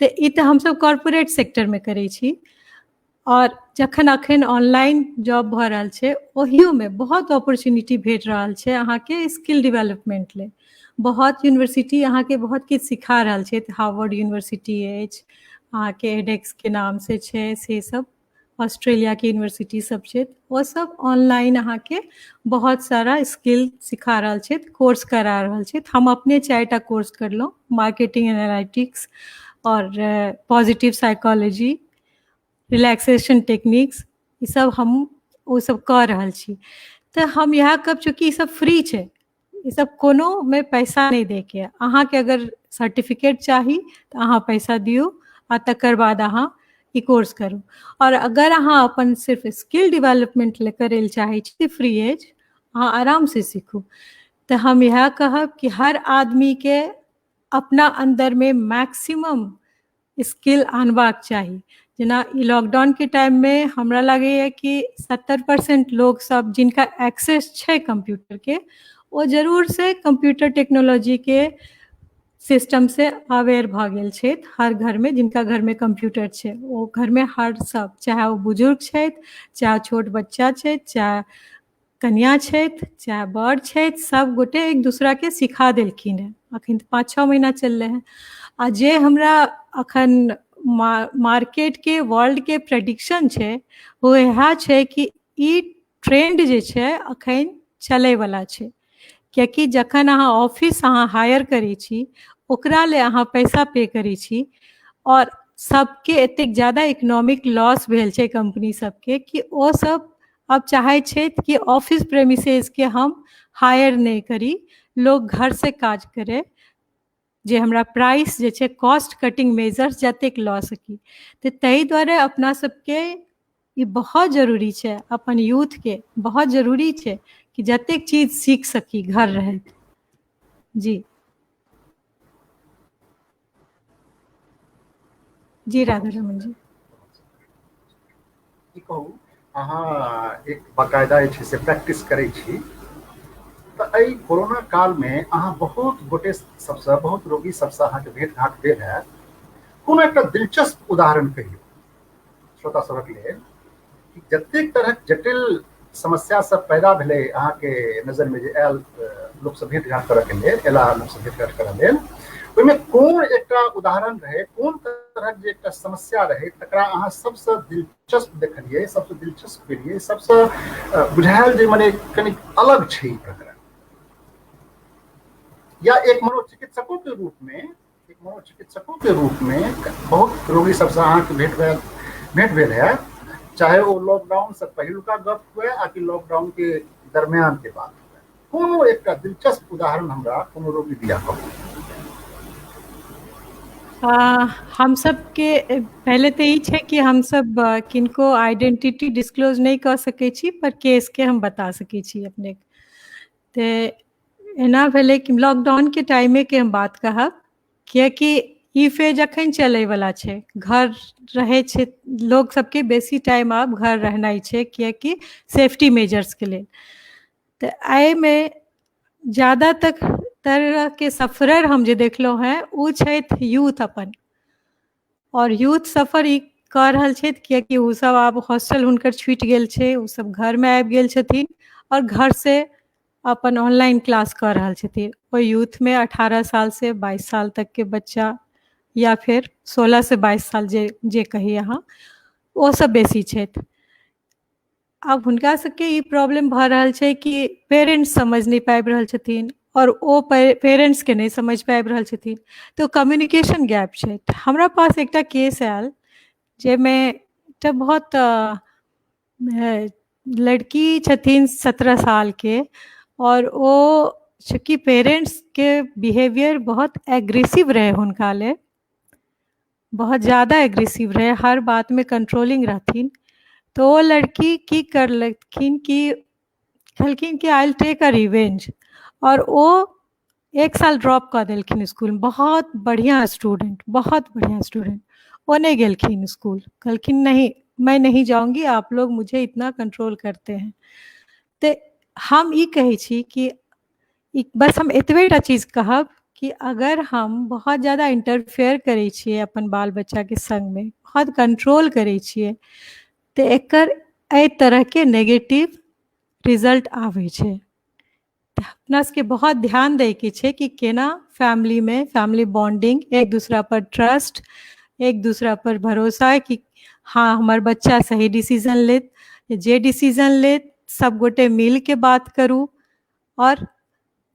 तऽ ई तऽ हमसब कॉर्पोरेट सेक्टरमे करै छी, और जखन अखन ऑनलाइन जॉब भऽ रहल छै ओहियोमे बहुत अपॉर्चुनिटी भेट रहल छै अहाँके स्किल डेवलपमेंट लेल। बहुत यूनिवर्सिटी अहाँके बहुत किछु सिखा रहल छै, हार्वर्ड यूनिवर्सिटी अछि अहाँके, एडेक्स के नाम से छै, से सब ऑस्ट्रेलिया के यूनिवर्सिटी सब छै, वो सब ऑनलाइन अहाँके बहुत सारा स्किल सिखा रहल छै, कोर्स करा रहल छै। हम अपने 4टा कोर्स करलहुँ, मार्केटिंग एनालिटिक्स और पॉजिटिव साइकोलॉजी, रिलैक्सेशन टेक्निक्स, ई सब हम ओ सब कऽ रहल छी। तऽ हम इएह कहब, चूँकि ई सब फ्री छै, ई सब कोनो में पैसा नहीं दे के, अहाँके अगर सर्टिफिकेट चाही तऽ अहाँ पैसा दियौ आ तकर बाद अहाँ ई कोर्स करू। और अगर अहाँ अपन सिर्फ स्किल डेवलपमेंट ले करै लए चाहै छी, फ्री अछि, अहाँ आराम से सीखू। तऽ हम इएह कहब कि हर आदमी के अपना अंदर में मैक्सिमम स्किल आनबाक चाही। जेना ई लॉकडाउन के टाइम में हमरा लागैए कि 70% लोग सब जिनका एक्सेस छै कंप्यूटर के, वो जरूर से कंप्यूटर टेक्नोलॉजी के सिस्टम से अवेयर भऽ गेल छथि। हर घर में, जिनका घर में कंप्यूटर छै, वो घर में हर सब, चाहे वो बुजुर्ग छथि, चाहे छोट बच्चा छथि, चाहे कन्या छथि, चाहे बड़ छथि, सब गोटे एक दूसरा के सिखा देलखिन है। अखन 5-6 महीना चललै है। आ जे हमरा अखन मार्केट के, वर्ल्ड के प्रेडिक्शन छै, वो इएह छै कि ई ट्रेंड जे छै अखन चलै वाला छै। कियाकि जखन अहाँ ऑफिस अहाँ हायर करै छी, ओकरा ले अहाँ पैसा पे करै छी, और सबके एतेक ज्यादा इकोनॉमिक लॉस भेल छै कंपनी सबके कि ओ सब अब चाहै छै कि ऑफिस प्रेमिसेस के हम हायर नहीं करी, लोग घर से काज करे, जे हमरा प्राइस जे छै, कॉस्ट कटिंग मेजर्स जतेक लऽ सकी। तऽ ताहि दुआरे अपना सबके ई बहुत जरूरी छै, अपन यूथ के बहुत जरूरी छै कि जतेक चीज सीख सकी घर रहैत। जी जी, राधा रमन जी। की कहू, अहाँ एक बाकायदा जे छै से प्रैक्टिस करै छी, तऽ एहि कोरोना कालमे अहाँ बहुत गोटे सबसँ, बहुत रोगी सबसँ अहाँके भेट घाट भेल है, कोनो एकटा दिलचस्प उदाहरण कहियौ श्रोता सभक लेल कि जतेक तरहक जटिल समस्या सब पैदा भेलै अहाँके नजरमे, जे आयल लोकसँ भेट घाट करऽके लेल, एला लोकसँ भेट घाट करऽ लेल, ओहिमे कोन एकटा उदाहरण रहे, कोन तरहक जे एकटा समस्या रहे तकरा अहाँ सबसँ दिलचस्प देखलियै, सबसँ दिलचस्प केलियै, सबसँ बुझायल जे मने कनि अलग छै ई प्रकरण, या एक मनोचिकित्सकों के रूप में बहुत रोगी सबसँ अहाँके भेट भेल है, चाहे वो लॉकडाउन से पहिलुका गप हुए आ कि लॉकडाउन के दरमियान के बाद हुए, कोनो एकटा दिलचस्प उदाहरण हमरा कोनो रोगी दिया कहू। हम सब के पहले तो ई छै कि हम सब किनको आइडेंटिटी डिस्क्लोज नहीं कर सकै छी, पर केस के हम बता सकै छी अपने। तो एना भेलै कि लॉकडाउन के टाइमे के हम बात कहब, कियाकि ई फेज अखन चलै वाला छै, घर रहे छै लोग सबके बेसी टाइम आब घर रहनाइ छै, कियाकि सेफ्टी मेजर्स के लेल। तो एहिमे ज्यादा तक तरह के सफरर हम जे देखलहुँ हैं ओ छथि यूथ अपन, और यूथ सफर ई कऽ रहल छथि कियाकि ओ सब आब हॉस्टल हुनकर छूटि गेल छै, ओ सब घरमे आबि गेल छथिन और घर से अपन ऑनलाइन क्लास कऽ रहल छथिन। ओहि यूथमे 18 साल से 22 साल तक के बच्चा, या फिर 16 से 22 साल जे कही अहाँ, ओ सब बेसी छथि। आब हुनका सबके ई प्रॉब्लम भऽ रहल छै कि पेरेंट्स समझ नहीं पाबि रहल छथिन, और ओ पेरेंट्स के नहीं समझ पाबि रहल छथिन, तो कम्युनिकेशन गैप छै। हमरा पास एकटा केस आयल जाहिमे एकटा बहुत लड़की छथिन 17 साल के, और ओ चूँकि पेरेंट्स के बिहेवियर बहुत एग्रेसिव रहे हुनका ले, बहुत ज़्यादा एग्रेसिव रहे, हर बात में कंट्रोलिंग रहथिन। तो वो लड़की की करलखिन कि कहलखिन कि I will take a revenge, और वो 1 साल ड्रॉप कर देलखिन स्कूल में। बहुत बढ़िया स्टूडेंट, बहुत बढ़िया स्टूडेंट, वो नहीं गेलखिन स्कूल, कहलखिन नहीं मैं नहीं जाऊंगी, आप लोग मुझे इतना कंट्रोल करते हैं। तो हम ई कहै छी कि बस हम एतबेटा चीज कहब कि अगर हम बहुत ज़्यादा इंटरफेयर करै छियै अपन बाल बच्चाके संगमे, बहुत कंट्रोल करै छियै, तऽ एकर एहि तरहके नेगेटिव रिजल्ट आबै छै। तऽ अपना सबके बहुत ध्यान दैके छै कि केना फैमिलीमे फैमिली बॉन्डिंग, एक दूसरा पर ट्रस्ट, एक दूसरा पर भरोसा कि हाँ हमर बच्चा सही डिसीजन लेत, जे डिसीजन लेत सब गोटे मिल के बात करू, और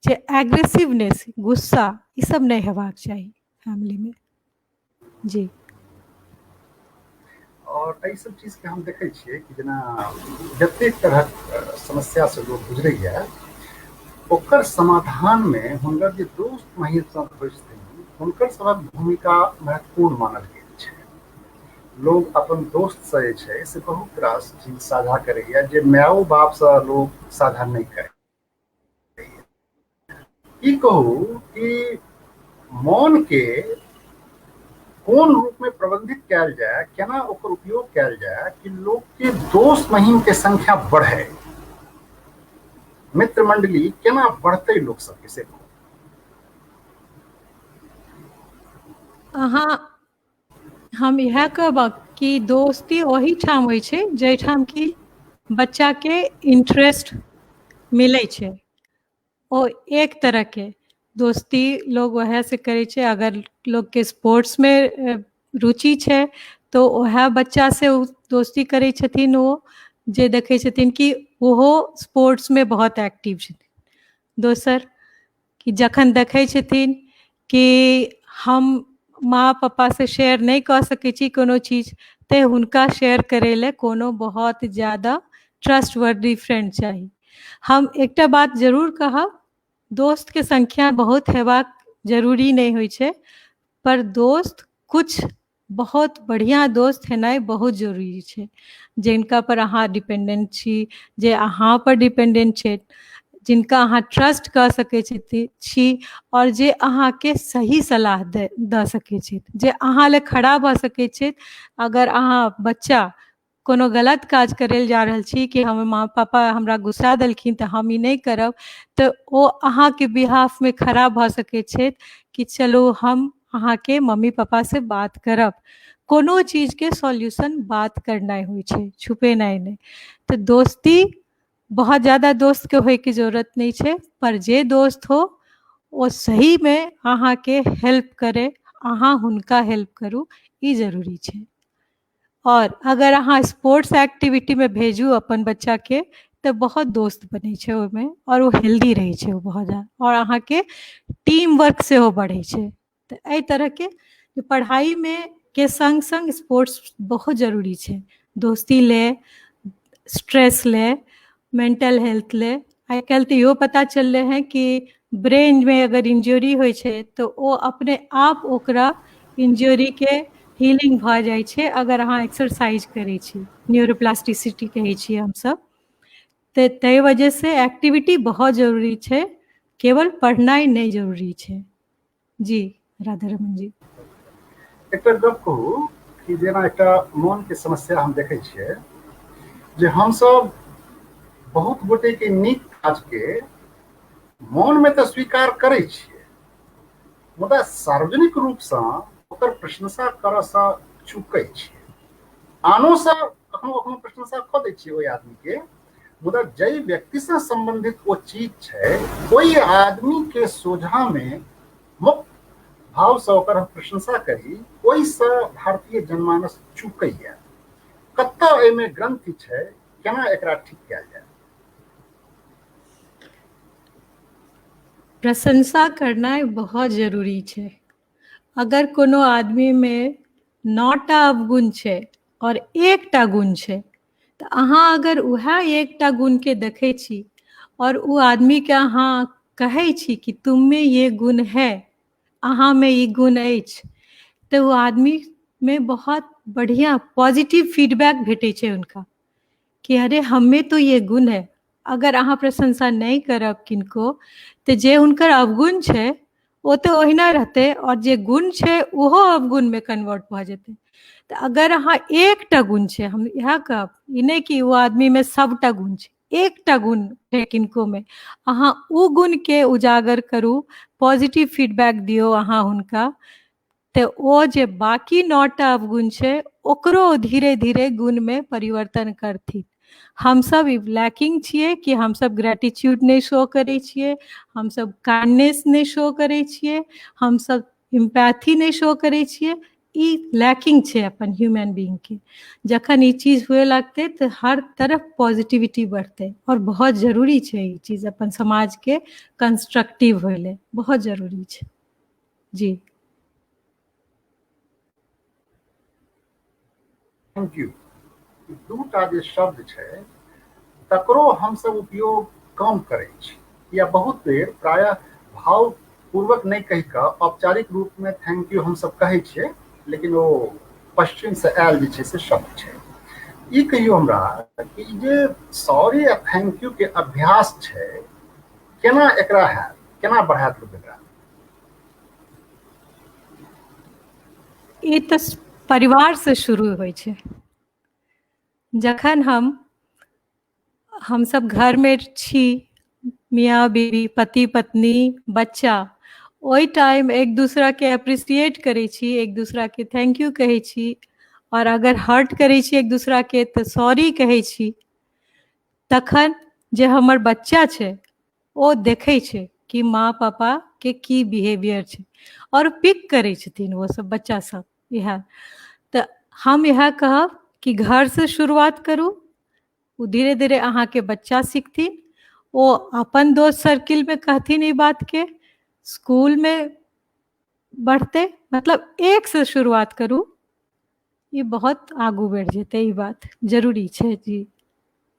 जे एग्रेसिवनेस, गुस्सा, ई सब नहीं हेबाक चाही फैमिली में। जी। और एहि सब चीजके हम देखै छियै कि जेना जतेक तरहक समस्यासँ लोक गुजरैए, ओकर समाधानमे हुनकर जे दोस्त महिम सब होइ छथिन, हुनकर सभक भूमिका महत्वपूर्ण मानल गेल छै। लोग अपन दोस्तसँ जे छै से बहुत रास चीज साझा करैए जे मायो बापसँ लोग साझा नहि करैए। ई कहू कि मौनके कोन रूपमे प्रबंधित कयल जाए, केना ओकर उपयोग कयल जाए कि लोकके दोस्त महिमके संख्या बढ़े, मित्र मंडली केना बढ़तै लोक सबके से कहू। अहाँ हम इएह कहब कि दोस्ती ओही ठाम होइ छै जाहिठाम कि बच्चाके इंटरेस्ट मिलै छै। ओ एक तरहके दोस्ती लोग वएह से करै छै, अगर लोगके स्पोर्ट्समे रुचि छै तो वएह बच्चा से दोस्ती करै छथिन, ओ जे देखै छथिन कि ओहो स्पोर्ट्समे बहुत एक्टिव छथिन। दोसर कि जखन देखै छथिन कि हम माँ पापा से शेयर नहीं कऽ सकै छी कोनो चीज, तऽ हुनका शेयर करै लए कोनो बहुत ज़्यादा ट्रस्टवर्दी फ्रेंड चाही। हम एकटा बात जरूर कहब, दोस्तके संख्या बहुत हेबाक जरूरी नहीं होइ छै, पर दोस्त कुछ बहुत बढ़िया दोस्त हेनाइ बहुत जरूरी छै, जिनका पर अहाँ डिपेंडेंट छी, जे अहाँ पर डिपेंडेंट छै, जिनका अहाँ ट्रस्ट कऽ सकै छी, और जे अहाँके सही सलाह दऽ सकै छै, जे अहाँ लए खड़ा भऽ सकै छै। अगर अहाँ बच्चा कोनो गलत काज करै लए जा रहल छी कि हमर माँ पापा हमरा गुस्सा देलखिन तऽ हम ई नहीं करब, तऽ ओ अहाँके बिहाफमे खड़ा भऽ सकै छै कि चलू हम अहाँके मम्मी पापा से बात करब। कोनो चीजके सॉल्यूशन बात करनाइ होइ छै, छुपेनाइ नहीं। तऽ दोस्ती बहुत ज़्यादा दोस्त के होइके जरूरत नहीं छै, पर जे दोस्त हो ओ सही में अहाँके हेल्प करे, अहाँ हुनका हेल्प करू, ई जरूरी छै। और अगर अहाँ स्पोर्ट्स एक्टिविटी में भेजू अपन बच्चा के तऽ बहुत दोस्त बनै छै ओहिमे, और वो हेल्दी रहै छै, वो बहुत ज़्यादा, और अहाँके टीम वर्क सेहो बढ़ै छै। तऽ एहि तरहके पढ़ाई में के संग संग स्पोर्ट्स बहुत जरूरी छै, दोस्ती ले, स्ट्रेस ले, मेंटल हेल्थ ले। आइ काल्हि तऽ इहो पता चललै हैं कि ब्रेन में अगर इंजरी होइ छै तो ओ अपने आप ओकरा इंजरी के हीलिंग भऽ जाइ छै अगर अहाँ एक्सरसाइज करै छी, न्यूरोप्लास्टिसिटी कहै छियै हमसब। तऽ ताहि वजह से एक्टिविटी बहुत जरूरी छै, केवल पढ़नाइ नहीं जरूरी छै। जी राधारमण जी। एकटा गप कहू कि जेना एकटा मोनके समस्या हम देखै छियै जे हमसब बहुत गोटेके नीक काजके मोनमे तऽ स्वीकार करै छियै, मुदा सार्वजनिक रूपसँ ओकर प्रशंसा करऽसँ चूकै छियै। आनोसँ कखनो कखनो प्रशंसा कऽ दै छियै ओहि आदमीके, मुदा जाहि व्यक्तिसँ संबंधित ओ चीज छै ओहि आदमीके सोझामे मुक्त भावसँ ओकर हम प्रशंसा करी, ओहिसँ भारतीय जनमानस चूकैए। कतऽ एहिमे ग्रंथि छै, केना एकरा ठीक कयल जाय? प्रशंसा करनाइ बहुत जरूरी छै। अगर कोनो आदमी में 9टा अवगुण छै और 1टा गुण छै, तऽ अहाँ अगर उएह 1टा गुणके देखै छी और वो आदमी के अहाँ कहै छी कि तुम में ये गुण है, अहाँ में ई गुण अछि, तऽ वो आदमी में बहुत बढ़िया पॉजिटिव फीडबैक भेटै छै हुनका कि अरे हम में तो ये गुण है। अगर अहाँ प्रशंसा नहीं करब किनको, तऽ जे हुनकर अवगुण छै ओ तऽ ओहिना रहतै, और जे गुण छै ओहो अवगुण में कन्वर्ट भऽ जेतै। तऽ अगर अहाँ 1टा गुण छै, हम इएह कहब, ई नहीं कि वो आदमी में सबटा गुण छै, एकटा गुण छै किनको में, अहाँ ओ गुण के उजागर करू, पॉजिटिव फीडबैक दियो अहाँ हुनका, तो ओ जे बाकी 9टा अवगुण छै ओकरो धीरे धीरे गुण में परिवर्तन करथिन। हम सब लैकिंग छियै कि हम सब ग्रेटिट्यूड नहीं शो करै छियै, हम सब काइंडनेस नहीं शो करै छियै, हम सब एम्पैथी नहीं शो करै छियै, ई लैकिंग छै अपन ह्यूमन बीइंग के। जखन ई चीज हुए लगतै तो हर तरफ पॉजिटिविटी बढ़तै, और बहुत जरूरी छै ई चीज अपन समाज के कंस्ट्रक्टिव होए ले, बहुत जरूरी छै। जी थैंक यू। दूटा जे शब्द छै तकरो हम सब उपयोग कम करै छी, या बहुत बेर प्रायः भावपूर्वक नहीं कहि कऽ औपचारिक रूप में थैंक यू हम सब कहै छियै, लेकिन वो पश्चिम से आयल जे छै से शब्द छै। ई कहियो हमरा कि जे सॉरी आ थैंक यू के अभ्यास छै, केना एकरा हैत, केना बढ़ायत लोग एकरा? ये तो परिवार से शुरू होइ छै। जखन हम सब घर में छी, मियाँ बीवी, पति पत्नी, बच्चा, ओई टाइम एक दूसरा के अप्रिशिएट करै छी, एक दूसरा के थैंक यू कहै छी, और अगर हर्ट करै छी एक दूसरा के तो सॉरी कहै छी। तखन जे हमर बच्चा छै ओ देखै छै कि माँ पापा के की बिहेवियर छै, और पिक करै छथिन वो सब बच्चा सब। इएह तऽ हम इएह कहब कि घर से शुरुआत करू, वो धीरे धीरे अहाँ के बच्चा सीखथिन, वो अपन दोस्त सर्किल में कहथिन ई बात के, स्कूल में बढ़ते, मतलब एक से शुरुआत करू, ये बहुत आगू बढ़ जेतै, ई बात जरूरी छै। जी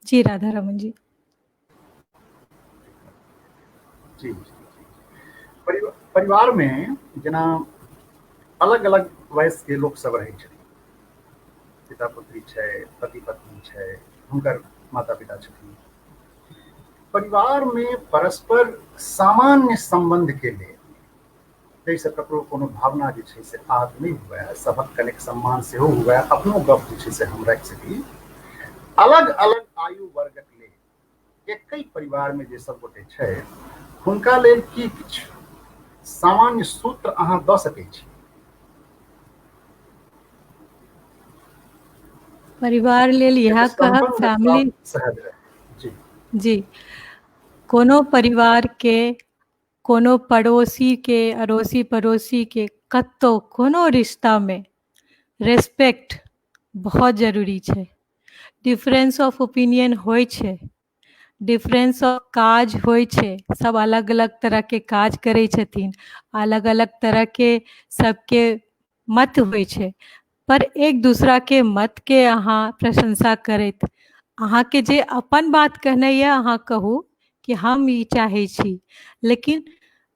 जी राधा रमन जी। जी परिवार में जेना अलग अलग वयस के लोग सब रहै छथिन, पिता पुत्री छै, पति पत्नी छै, हुनकर माता पिता छथिन। परिवार में परस्पर सामान्य संबंध के लेल जैसे ककरो कोनो भावना जे छै से आग नहीं हुए, सबक कनिक सम्मान से हो हुए, अपनो गप जे छै से हम रख सकी, अलग अलग आयु वर्गक लेल एक परिवार में जे सब गोटे छै हुनका लेल की किछु सामान्य सूत्र अहाँ दऽ सकै छी? परिवार लेल यह कहब, फैमिली सहज रहे। जी जी, कोनो परिवार के, कोनो पड़ोसी के, अड़ोसी पड़ोसी के, कतो कोनो रिश्ता में रेस्पेक्ट बहुत जरूरी छै। डिफरेंस ऑफ ओपिनियन होइ छै, डिफरेंस ऑफ काज होइ छै, सब अलग अलग तरह के काज करै छथिन, अलग अलग तरह के सबके मत होइ छै, पर एक दूसरा के मत के अहाँ प्रशंसा करैत, अहाँ के जे अपन बात कहने ये अहाँ कहू कि हम ई चाहे छी, लेकिन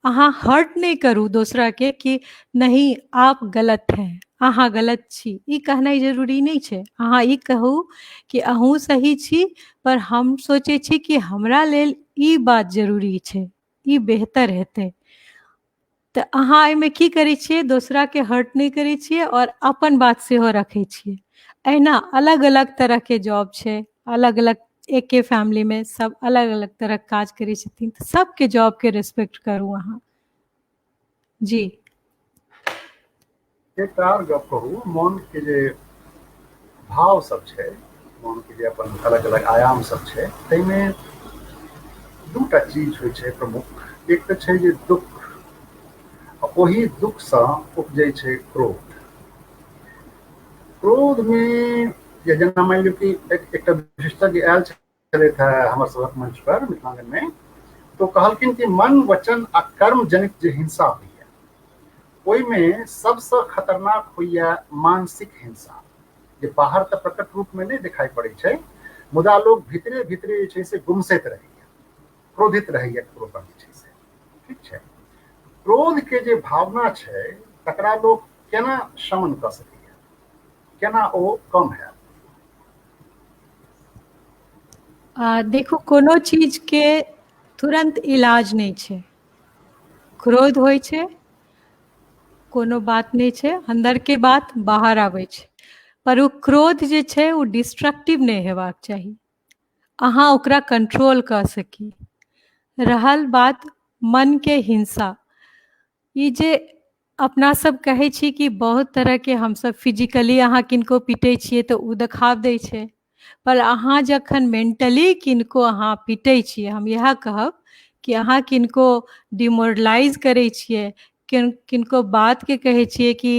अहाँ हर्ट नहीं करू दूसरा के कि नहीं आप गलत हैं, अहाँ गलत छी, ई कहनाइ जरूरी नहीं छै। अहाँ ई कहू कि अहूँ सही छी, पर हम सोचे छी कि हमरा लेल ई बात जरूरी छै, ई बेहतर हेतै। तो अहाँ एहिमे की करै छियै, दूसरा के हर्ट नहीं करै छियै और अपन बात सेहो रखै छियै। अहिना अलग अलग तरह के जॉब छै, अलग अलग एके फैमिली में सब अलग अलग तरह काज करै छथिन, तो सबके जॉब के रिस्पेक्ट करू अहाँ। जी एक और गप कहू, मन के जे भाव सब छै, मन के जे अपन अलग अलग आयाम सब छै, तैमे दूटा चीज होइ छै प्रमुख। एक तऽ छै जे दुख, ओही दुख से उपजै छै क्रोध। क्रोध में जेना मान लियो कि एक विशेषज्ञ आयल छलथि हमर सबक मंच पर मिथिलांगन में, तो कहलखिन कि मन वचन आ कर्म जनित जे हिंसा होइए, ओहिमे सबसे खतरनाक होइए मानसिक हिंसा, जे बाहर तऽ प्रकट रूप में नहीं दिखाई पड़ै छै, मुदा लोग भीतरे भीतरे जे छै से गुमसैत रहैए, क्रोधित रहैए ककरो पर जे छै से। ठीक छै, क्रोध के जे भावना छै तकरा लोग केना शमन कऽ सकैए, केना ओ कम है? देखो, कोनो चीज के तुरंत इलाज नहीं छै। क्रोध होइ छै, कोनो बात नहीं छै, अंदर के बात बाहर आबै छै, पर वो क्रोध जे छै वो डिस्ट्रक्टिव नहीं हेबाक चाही, अहाँ ओकरा कंट्रोल कर सकी। रहल बात मन के हिंसा, ई जे अपना सब कहै छी कि बहुत तरह के हमसब फिजिकली अहाँ किनको पीटै छियै तऽ ओ देखाव दै छै, पर अहाँ जखन मेंटली किनको अहाँ पीटै छियै, हम इएह कहब कि अहाँ किनको डिमोरलाइज करै छियै, किनको बात के कहै छियै कि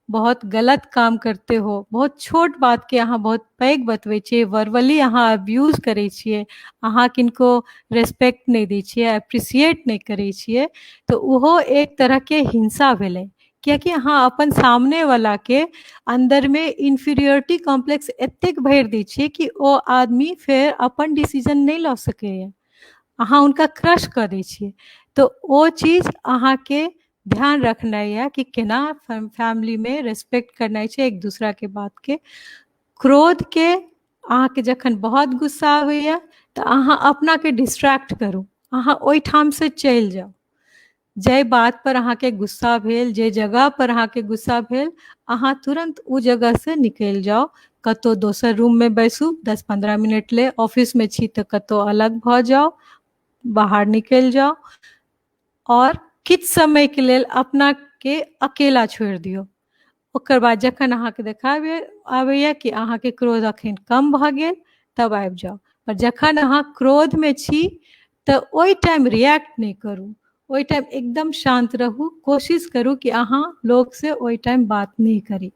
बहुत गलत काम करते हो, बहुत छोट बात के अहाँ बहुत पैघ बतबै छियै, वर्बली अहाँ अब्यूज करै छियै, अहाँ किनको रेस्पेक्ट नहीं दै छियै, अप्रिसिएट नहीं करै छियै, तो ओहो एक तरह के हिंसा भेलै। कियाकि अहाँ अपन सामने वाला के अंदर में इन्फीरियोरिटी कॉम्प्लेक्स एतेक भरि दै छियै कि ओ आदमी फेर अपन डिसीजन नहीं लऽ सकैए, अहाँ हुनका क्रश कऽ दै छियै। तो ओ चीज अहाँके ध्यान रखनाइ यऽ कि केना फैमिली में रेस्पेक्ट करनाइ छै एक दूसरा के बात के। क्रोध के अहाँके जखन बहुत गुस्सा आबैए तऽ अहाँ अपना के डिस्ट्रैक्ट करू, अहाँ ओहिठाम से चलि जाउ। जे बात पर अहाँके गुस्सा भेल, जे जगह पर अहाँके गुस्सा भेल, अहाँ तुरंत ओ जगह से निकलि जाउ, कतौ दोसर रूम में बैसू 10-15 मिनट ले, ऑफिस में छी तऽ कतौ अलग भऽ जाउ, बाहर निकलि जाउ और किछु समय के लेल अपना के अकेला छोड़ि दियौ। ओकर बाद जखन अहाँके देखाबे आबैए कि अहाँके क्रोध अखन कम भऽ गेल, तब आबि जाउ। पर जखन अहाँ क्रोध में छी तऽ ओहि टाइम रिएक्ट नहीं करू, ओहि टाइम एकदम शांत रहू, कोशिश करू कि अहाँ लोग से ओहि टाइम बात नहीं करी।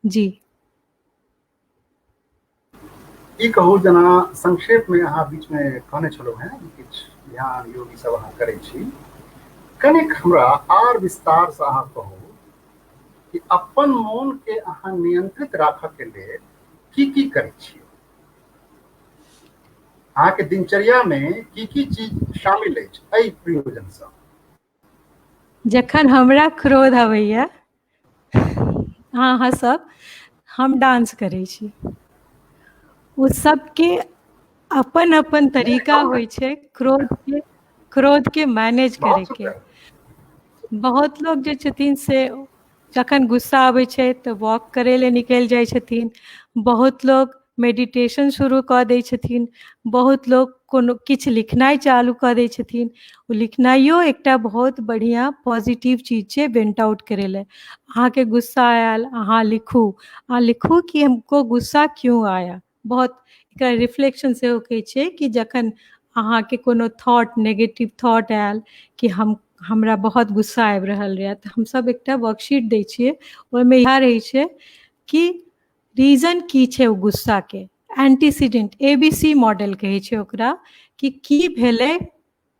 जी ई कहू, जेना संक्षेप में अहाँ बीच में कहने छलहुँ हैं किछु ध्यान योग ई सब अहाँ करै छी, कनिक हमरा आर विस्तार से अहाँ कहू कि अपन मोन के अहाँ नियंत्रित राखऽ के लेल की करै छियै, अहाँके दिनचर्या में की चीज शामिल अछि एहि प्रयोजन से? जखन हमरा क्रोध आबैए, अहाँ हँसब, हम डांस करै छी। ओ सबके अपन अपन तरीका होइ छै क्रोध के मैनेज करे बहुत के। सुंदर। बहुत लोग जे छथिन से जखन गुस्सा आबै छै तऽ वॉक करे ले निकलि जाइ छथिन, बहुत लोग मेडिटेशन शुरू कऽ दै छथिन, बहुत लोग कोनो किछु लिखनाइ चालू कऽ दै छथिन। ओ लिखनाइयो एकटा बहुत बढ़िया पॉजिटिव चीज छै वेंट आउट करे ले। अहाँके गुस्सा आयल, अहाँ लिखू कि हमको गुस्सा क्यों आया। बहुत एकरा रिफ्लेक्शन सेहो कहै छै कि जखन अहाँके कोनो थॉट, नेगेटिव थॉट आयल कि हमरा बहुत गुस्सा आबि रहल यऽ, तऽ हमसब एकटा वर्कशीट दै छियै, ओहिमे इएह रहै छै कि रीजन की छै ओ गुस्सा के, एंटीसीडेंट, ABC मॉडल कहै छै ओकरा, कि की भेलै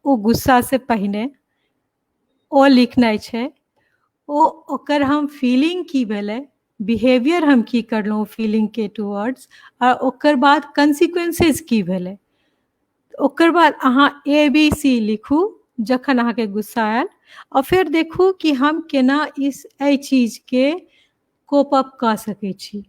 ओ गुस्सा से पहिने, ओ लिखनाइ छै। ओकर हम फीलिंग की भेलै, बिहेवियर हम की करलहुँ फीलिंग के टुवर्ड्स, और ओकर बाद कंसिक्वेंसेस की भेलै। ओकर बाद अहाँ ABC लिखू जखन अहाँके गुस्सा आयल, और फिर देखू कि हम केना एहि चीजके कोप अप कऽ सकै छी,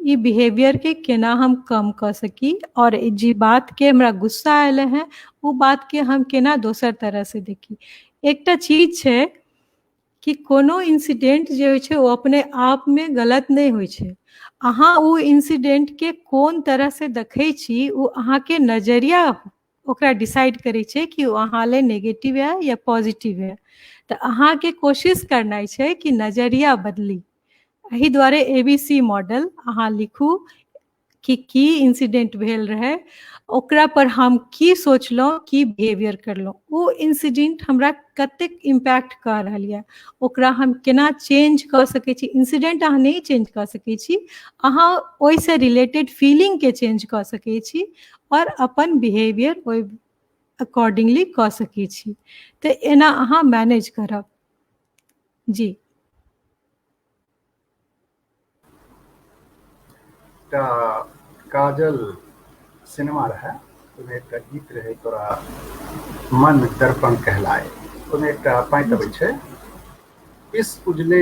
ई बिहेवियर के केना हम कम कऽ सकी, और जे बात के हमरा गुस्सा आयल है ओ बात के हम केना दोसर तरह से देखी। एकटा चीज छै कि कोनो इंसिडेंट जे होइ छै ओ अपने आप में गलत नहीं होइ छै, अहाँ ओ इंसिडेंट के कोन तरह से देखै छी, ओ अहाँके नजरिया ओकरा डिसाइड करै छै कि ओ अहाँ ले नेगेटिव है या पॉजिटिव है। तऽ अहाँके कोशिश करनाइ छै कि नजरिया बदली। एहि दुआरे ABC मॉडल अहाँ लिखू कि की इंसिडेंट भेल रहै, ओकरा पर हम की सोचलहुँ, की बिहेवियर करलहुँ, ओ इंसिडेंट हमरा कतेक इम्पैक्ट कऽ रहल यऽ, ओकरा हम केना चेंज कऽ सकै छी। इंसिडेंट अहाँ नहीं चेंज कऽ सकै छी, अहाँ ओहिसँ रिलेटेड फीलिंग के चेंज कऽ सकै छी और अपन बिहेवियर ओहि अकॉर्डिंगली कऽ सकै छी। तऽ एना अहाँ मैनेज करब। जी काजल सिनेमा रहे, ओहिमे एकटा गीत रहे, तोरा मन दर्पण कहलाए, ओहिमे एकटा पाँति अबै छै, इस उजले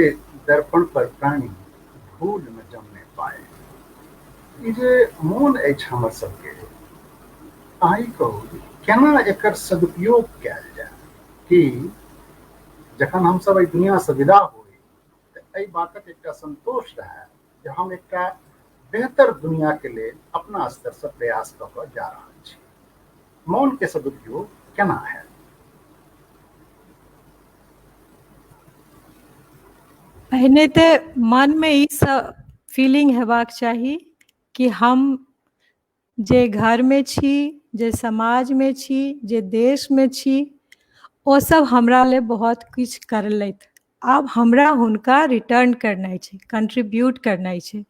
दर्पण पर प्राणी भूल न जमने पाए। ई जे मोन अछि हमर सबके, अहाँ ई कहू केना एकर सदुपयोग कयल जाय, कि जखन हमसब एहि दुनिया से विदा होई तऽ एहि बातक एकटा संतोष रहे जे हम एकटा बेहतर दुनिया के लिए अपना स्तर से प्रयास कऽ कऽ जा रहल छी। मौन के सदुपयोग केना है? पहिने तऽ मन में ई सब फीलिंग हेबाक चाही कि हम जे घर में छी, जे समाज में छी, जे देश में छी, ओ सब हमरा ले बहुत किछु करलथि। आब हमरा हुनका रिटर्न करनाइ छै, कंट्रीब्यूट करनाइ छै।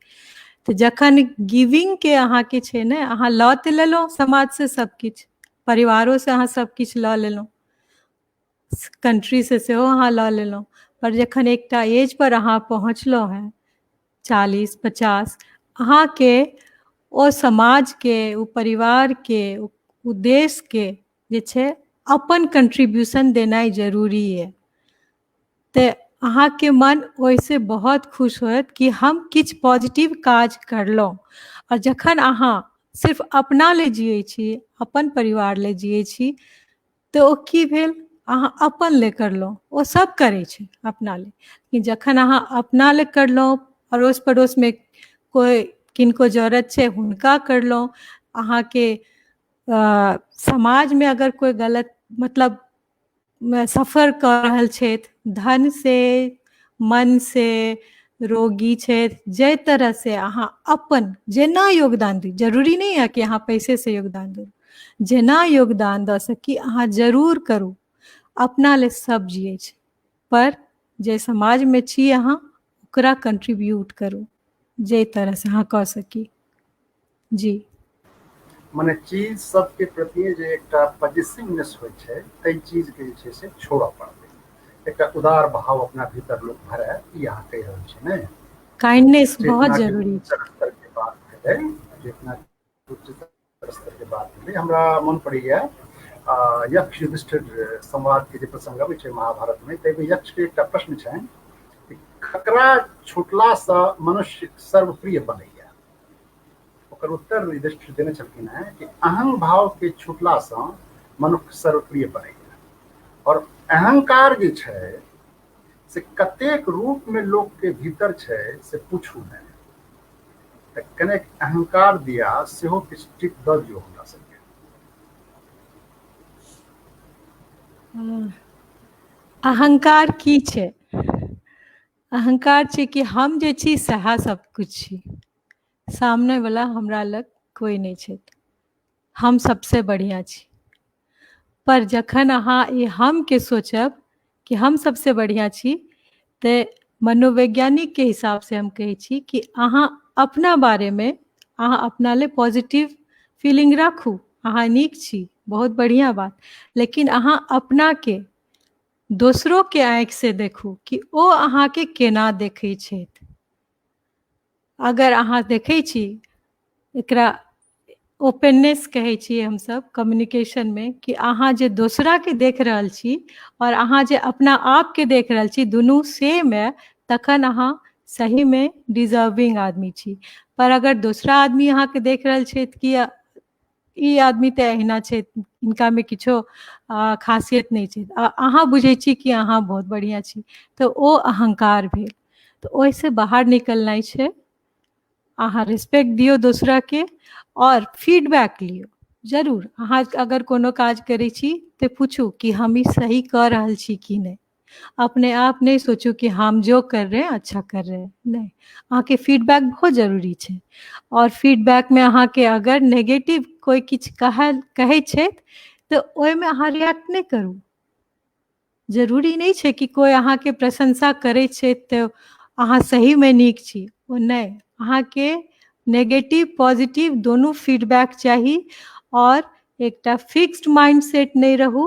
तऽ जखन गिविंग के अहाँके छै ने, अहाँ लऽ तऽ लेलहुँ समाज से सब किछु, परिवारो से अहाँ सब किछु लऽ लेलहुँ, कंट्री से सेहो अहाँ लऽ लेलहुँ, पर जखन एकटा एज पर अहाँ पहुँचलहुँ हैं 40-50, अहाँके ओ समाज के, ओ परिवार के, ओ देश के जे छै अपन कंट्रीब्यूशन देनाइ जरूरी है। तऽ अहाँके मन ओहिसे बहुत खुश होयत कि हम किछु पॉजिटिव काज करलहुँ। और जखन अहाँ सिर्फ अपना ले जियै छी, अपन परिवार ले जियै छी, तऽ ओ की भेल, अहाँ अपन ले करलहुँ। ओ सब करै छै अपना ले, कि जखन अहाँ अपना ले करलहुँ, अड़ोस पड़ोसमे कोइ किनको जरूरत छै हुनका करलहुँ, अहाँके समाज में अगर कोई गलत मतलब सफर कर रहल छथि, धन से, मन से रोगी छथि, जाहि तरह से अहाँ अपन जेना योगदान दी, जरूरी नहीं है कि अहाँ पैसे से योगदान दू, जेना योगदान दऽ सकी अहाँ जरूर करू। अपना ले सब जियै छै, पर जे समाज में छी अहाँ ओकरा कंट्रीब्यूट करू जे तरह से अहाँ कऽ सकी। जी मने चीज सबके प्रति जे एकटा पॉजिटिवनेस होइ छै, ताहि चीज के जे छै से छोड़ऽ पड़तै, एकटा उदार भाव अपना भीतर लोक भरै, ई अहाँ कहि रहल छी ने? काइंडनेस बहुत चेतना के जरूरी छै। उच्चतर स्तर के बात भेलै, चेतना के उच्चतर स्तर के बात भेलै। हमरा मन पड़ैया यक्ष युधिष्ठिर संवाद के जे प्रसंग अबै छै महाभारत में, ताहिमे यक्ष के एकटा प्रश्न छनि कि ककरा छुटला से मनुष्य सर्वप्रिय बनैया? ओकर उत्तर युधिष्ठिर देने छलखिन हैं कि अहं भाव के छुटला से मनुष्य सर्वप्रिय बनैया। और अहंकार जे छै से कतेक रूप में लोक के भीतर छै से पूछू नहीं। तऽ कनेक अहंकार दिया सेहो किछु टिप दऽ दियौ हमरा सबके। अहंकार की छै? अहंकार छै कि हम जे छी सएह सब कुछ छी, सामने वाला हमरा लग कोई नहीं छै, हम सबसे बढ़िया छी। पर जखन अहाँ ई हम के सोचब कि हम सबसे बढ़िया छी, तऽ मनोवैज्ञानिक के हिसाब से हम कहै छी कि अहाँ अपना बारे में अहाँ अपना ले पॉजिटिव फीलिंग राखू, अहाँ नीक छी, बहुत बढ़िया बात, लेकिन अहाँ अपना के दोसरों के आँखि से देखू कि ओ अहाँ के केना देखै छथि। अगर अहाँ देखै छी, एकरा ओपननेस कहै छियै हमसब कम्युनिकेशन में, कि अहाँ जे दोसरा के देख रहल छी और अहाँ जे अपना आप के देख रहल छी, दुनू सेम है, तखन अहाँ सही में डिजर्विंग आदमी छी। पर अगर दूसरा आदमी अहाँ के देख रहल छै कि ई आदमी तऽ अहिना छै, इनका में किछो खासियत नहीं छै, अहाँ बुझै छी कि अहाँ बहुत बढ़िया छी, तऽ ओ अहंकार भेल। तऽ ओहिसे बाहर निकलनाइ छै, अहाँ रिस्पेक्ट दियो दूसरा के और फीडबैक लियो जरूर। अहाँ अगर कोनो काज करै छी तऽ पूछू कि हम ई सही कऽ रहल छी कि नहीं। अपने आप नहीं सोचू कि हम जो कर रहे हैं अच्छा कर रहे हैं, नहीं, अहाँ के फीडबैक बहुत जरूरी छै। और फीडबैक में अहाँ के अगर नेगेटिव कोई किछु कहै छै तऽ ओहिमे अहाँ रिएक्ट नहीं करू। जरूरी नहीं छै कि कोई अहाँ के प्रशंसा करै छै तऽ अहाँ सही में नीक छी, ओ नहीं, अहाँ के नेगेटिव पॉजिटिव दोनों फीडबैक चाही। और एकटा फिक्स्ड माइंडसेट नहीं रहू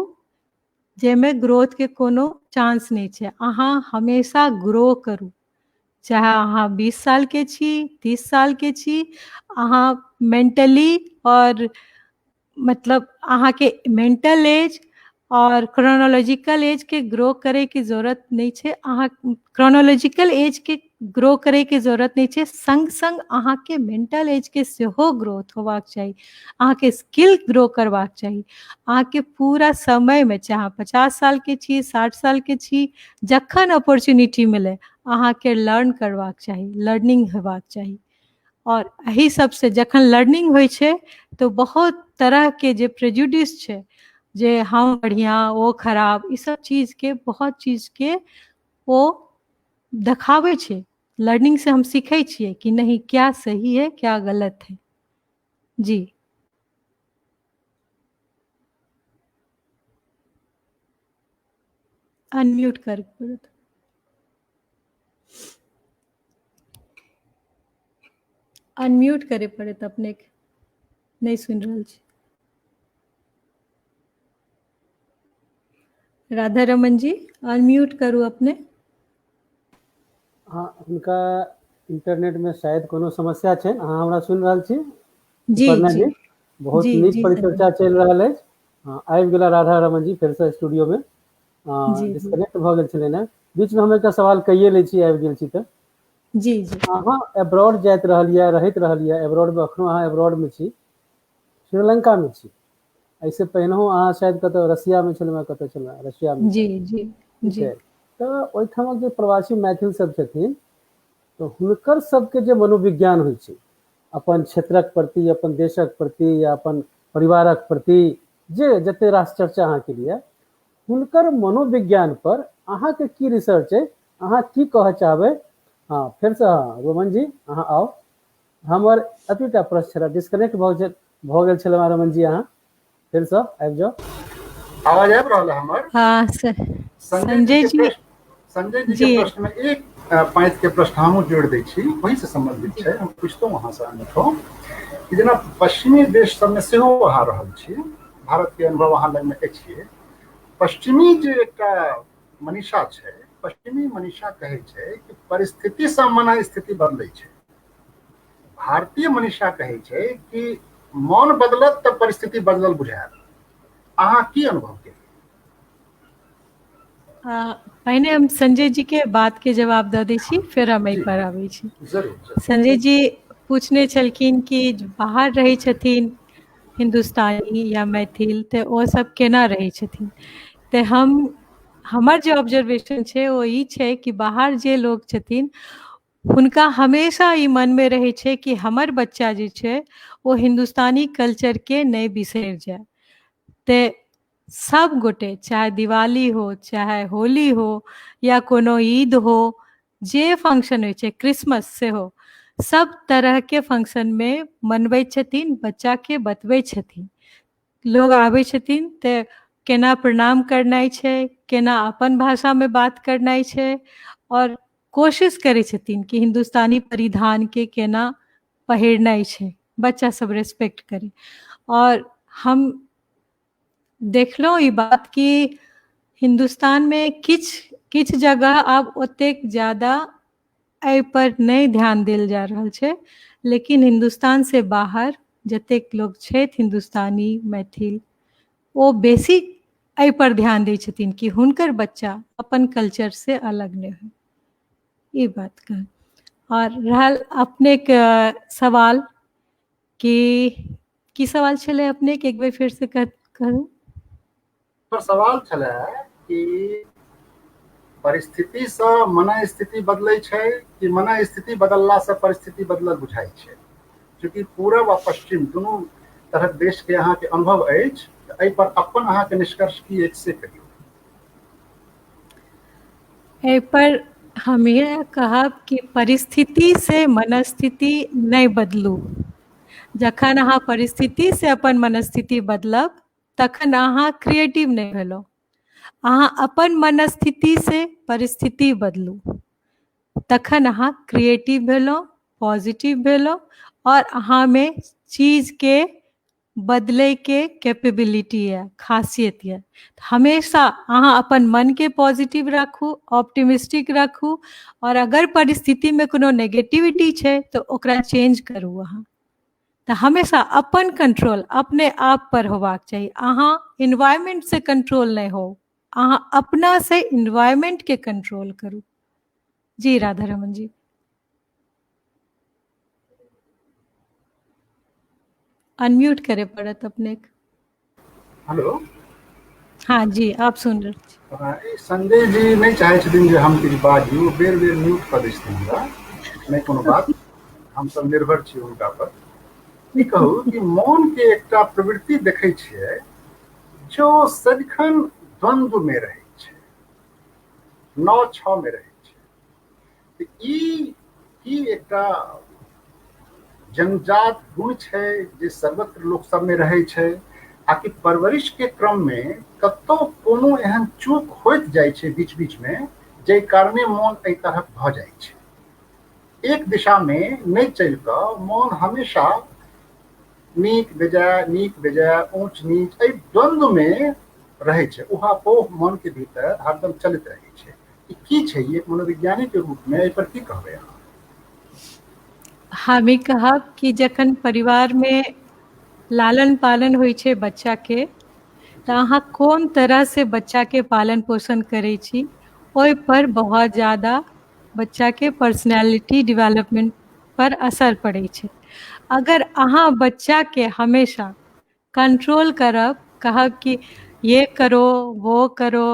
जेमे ग्रोथ के कोनो चांस नहीं छै। अहाँ हमेशा ग्रो करू, चाहे अहाँ 20 साल के छी, 30 साल के छी, अहाँ मेंटली और मतलब अहाँ के मेंटल एज और क्रोनोलॉजिकल एज के ग्रो करे के जरूरत नहीं छै। अहाँ क्रोनोलॉजिकल एज के ग्रो करे के जरूरत नहीं छै, संग संग अहाँ के मेंटल एज के सेहो ग्रोथ होबाक चाही, अहाँ के स्किल ग्रो करबाक चाही। अहाँ के पूरा समय में, चाहे 50 साल के छी, 60 साल के छी, जखन अपॉर्चुनिटी मिले अहाँ के लर्न करबाक चाही, लर्निंग हेबाक चाही। और एही सबसे जखन लर्निंग होइ छै तो बहुत तरह के जे प्रेजुडिस छै, जे हम बढ़िया वो खराब, ई सब चीज के बहुत चीज के वो दिखावे छै। लर्निंग से हम सीखे छिए कि नहीं क्या सही है क्या गलत है। जी अनम्यूट कर पड़त। अनम्यूट करे पड़त अपने के, नहीं सुन रहल छी। राधा रमन जी अनम्यूट करू अपने। हाँ, हुनका इंटरनेट में शायद कोनो समस्या छै। अहाँ हमरा सुन रहल छी जी सुपर्णा जी जी? बहुत जी नीक जी परिचर्चा चलि रहल अछि। हाँ, आबि गेला राधा रमन जी फेर से स्टूडियो में। जी जी डिस्कनेक्ट भऽ गेल छलै ने, बीच में हम एकटा सवाल कइए लै छी, आबि गेल छी तऽ। जी जी अहाँ एब्रॉड जाइत रहलिए, रहैत रहलिए एब्रॉड में, अखनो अहाँ एब्रॉड में छी, श्रीलंका में छी। ऐसे पहिनहु अहाँ शायद कतौ रसिया में छलहुँ, कतौ छलहुँ रशिया में। जी जी ठीक जी है, तऽ ओहिठामक जे प्रवासी मैथिल सब छथिन, तऽ हुनकर सबके जे मनोविज्ञान होइ छै अपन क्षेत्रक प्रति, अपन देशक प्रति या अपन परिवारक प्रति, जे जते रास चर्चा अहाँ केलिए, हुनकर मनोविज्ञान पर अहाँके की रिसर्च है, अहाँ की कहऽ चाहबै? हाँ, फिर से हाँ रोमन जी अहाँ आउ। हमर अतिटा प्रश्न छला, डिस्कनेक्ट भऽ गेल छलै रमन जी, अहाँ फिर से आबि जाउ। आवाज आबि रहल है हमर? हाँ सर। संजय जी संजय जी के जी प्रश्न में एक पैंत के प्रश्न हमहूँ जोड़ दै छी, वही से संबंधित छै। हम पुछतहुँ अहाँ से अनुभव कि जेना पश्चिमी देश सबमे सेहो अहाँ रहल छी, भारत के अनुभव अहाँ लग में अछि। पश्चिमी जे एकटा मनीषा छै, पश्चिमी मनीषा कहै छै कि परिस्थिति से मन स्थिति बदलै छै। भारतीय मनीषा कहै छै कि मन बदलत तऽ परिस्थिति बदलल बुझायत। अहाँ की अनुभव केलियै? पहले हम संजय जी के बात के जवाब दऽ दै छी, फिर हम एहि जी पर आबै छी। जरूर। संजय जी पूछने छलखिन कि बाहर रहै छथिन हिंदुस्तानी या मैथिल, तऽ ओ सब केना रहै छथिन। तऽ हमर जे ऑब्जर्वेशन छै वो ई छै कि बाहर जे लोग छथिन हुनका हमेशा ई मन में रहै छै कि हमर बच्चा जे छै वो हिंदुस्तानी कल्चर के नहीं बिसरि जाए। तऽ सब गोटे, चाहे दिवाली हो, चाहे होली हो, या कोनो ईद हो, जे फंक्शन होइ छै, क्रिसमस से हो, सब तरह के फंक्शन में मनबै छथिन, बच्चा के बतबै छथिन। लोग आबै छथिन तऽ केना प्रणाम करनाइ छै, केना अपन भाषा में बात करनाइ छै, और कोशिश करै छथिन कि हिंदुस्तानी परिधान के केना पहिरनाइ छै, बच्चा सब रेस्पेक्ट करे। और हम देखलहुँ ई बात कि हिंदुस्तान में किछ जगह आब ओतेक ज्यादा एहि पर नहीं ध्यान देल जा रहल छै, लेकिन हिंदुस्तान से बाहर जतेक लोग छथि हिंदुस्तानी मैथिल, ओ बेसी एहि पर ध्यान दै छथिन कि हुनकर बच्चा अपन कल्चर से अलग नहीं हो। ई बात कह। और रहल अपने के सवाल की सवाल छलै अपने के, एक बेर फिर से कहू। पर सवाल छलै कि परिस्थिति से मन स्थिति बदलै छै कि मन स्थिति बदलला से परिस्थिति बदलल बुझाइ छै? चूँकि पूरब आ पश्चिम दुनू तरह देश के अहाँ के अनुभव अछि, एहि पर अपन अहाँ के निष्कर्ष की अछि से कहियौ। एहि पर हम ये कहब कि परिस्थिति से मनस्थिति नहीं बदलू। जखन अहाँ परिस्थिति से अपन मनस्थिति बदलब तखन अहाँ क्रिएटिव नहीं भेलहुँ। अहाँ अपन मनस्थिति से परिस्थिति बदलू, तखन अहाँ क्रिएटिव भेलहुँ, पॉजिटिव भेलहुँ, और अहाँ में चीज के बदले के कैपेबिलिटी है, खासियत है। हमेशा अहाँ अपन मन के पॉजिटिव राखू, ऑप्टिमिस्टिक राखू, और अगर परिस्थिति में कोनो नेगेटिविटी छै तो ओकरा चेंज करू। अहाँ तऽ हमेशा अपन कंट्रोल अपने आप पर होबाक चाहिए। अहाँ इन्वायरमेंट से कंट्रोल नहीं हो, अहाँ अपना से इन्वायरमेंट के कंट्रोल करू। जी राधा रमन जी। अनम्यूट करे पड़त अपने। हेलो। हाँ जी, आप सुन रहे। संजय जी नहीं चाहे छथिन जे हम किछु बाजू, बेर म्यूट कऽ दै छथिन हमरा। नहीं कोनो बात, हम सब निर्भर छी हुनका पर। ई कहू कि मौन के एकटा प्रवृत्ति देखै छियै जो सदिखन द्वंद्व में रहै छै, 9-6 में रहै छै। तऽ ई एकटा जन्मजात गुण छै जे सर्वत्र लोक सब में रहै छै, आकि परवरिश के क्रम में कतौ कोनो एहन चूक होइत जाइ छै बीच बीच में, जे कारणे मौन एहि तरहक भऽ जाइ छै। एक दिशा में नहीं चलि कऽ मौन हमेशा नीक बेजाय ऊंच नीच एहि द्वंद्व में रहै छै, उहापोह मन के भीतर हरदम चलित रहै छै। ई की छै, एक मनोविज्ञानी के रूप में एहि पर की कहबै अहाँ? हम ई कहब कि जखन परिवार में लालन पालन होइ छै बच्चा के, तऽ अहाँ कोन तरह से बच्चा के पालन पोषण करै छी, ओहि पर बहुत ज़्यादा बच्चा के पर्सनैलिटी डेवलपमेंट पर असर पड़ै छै। अगर अहाँ बच्चा के हमेशा कंट्रोल करब, कहब कि ये करो वो करो,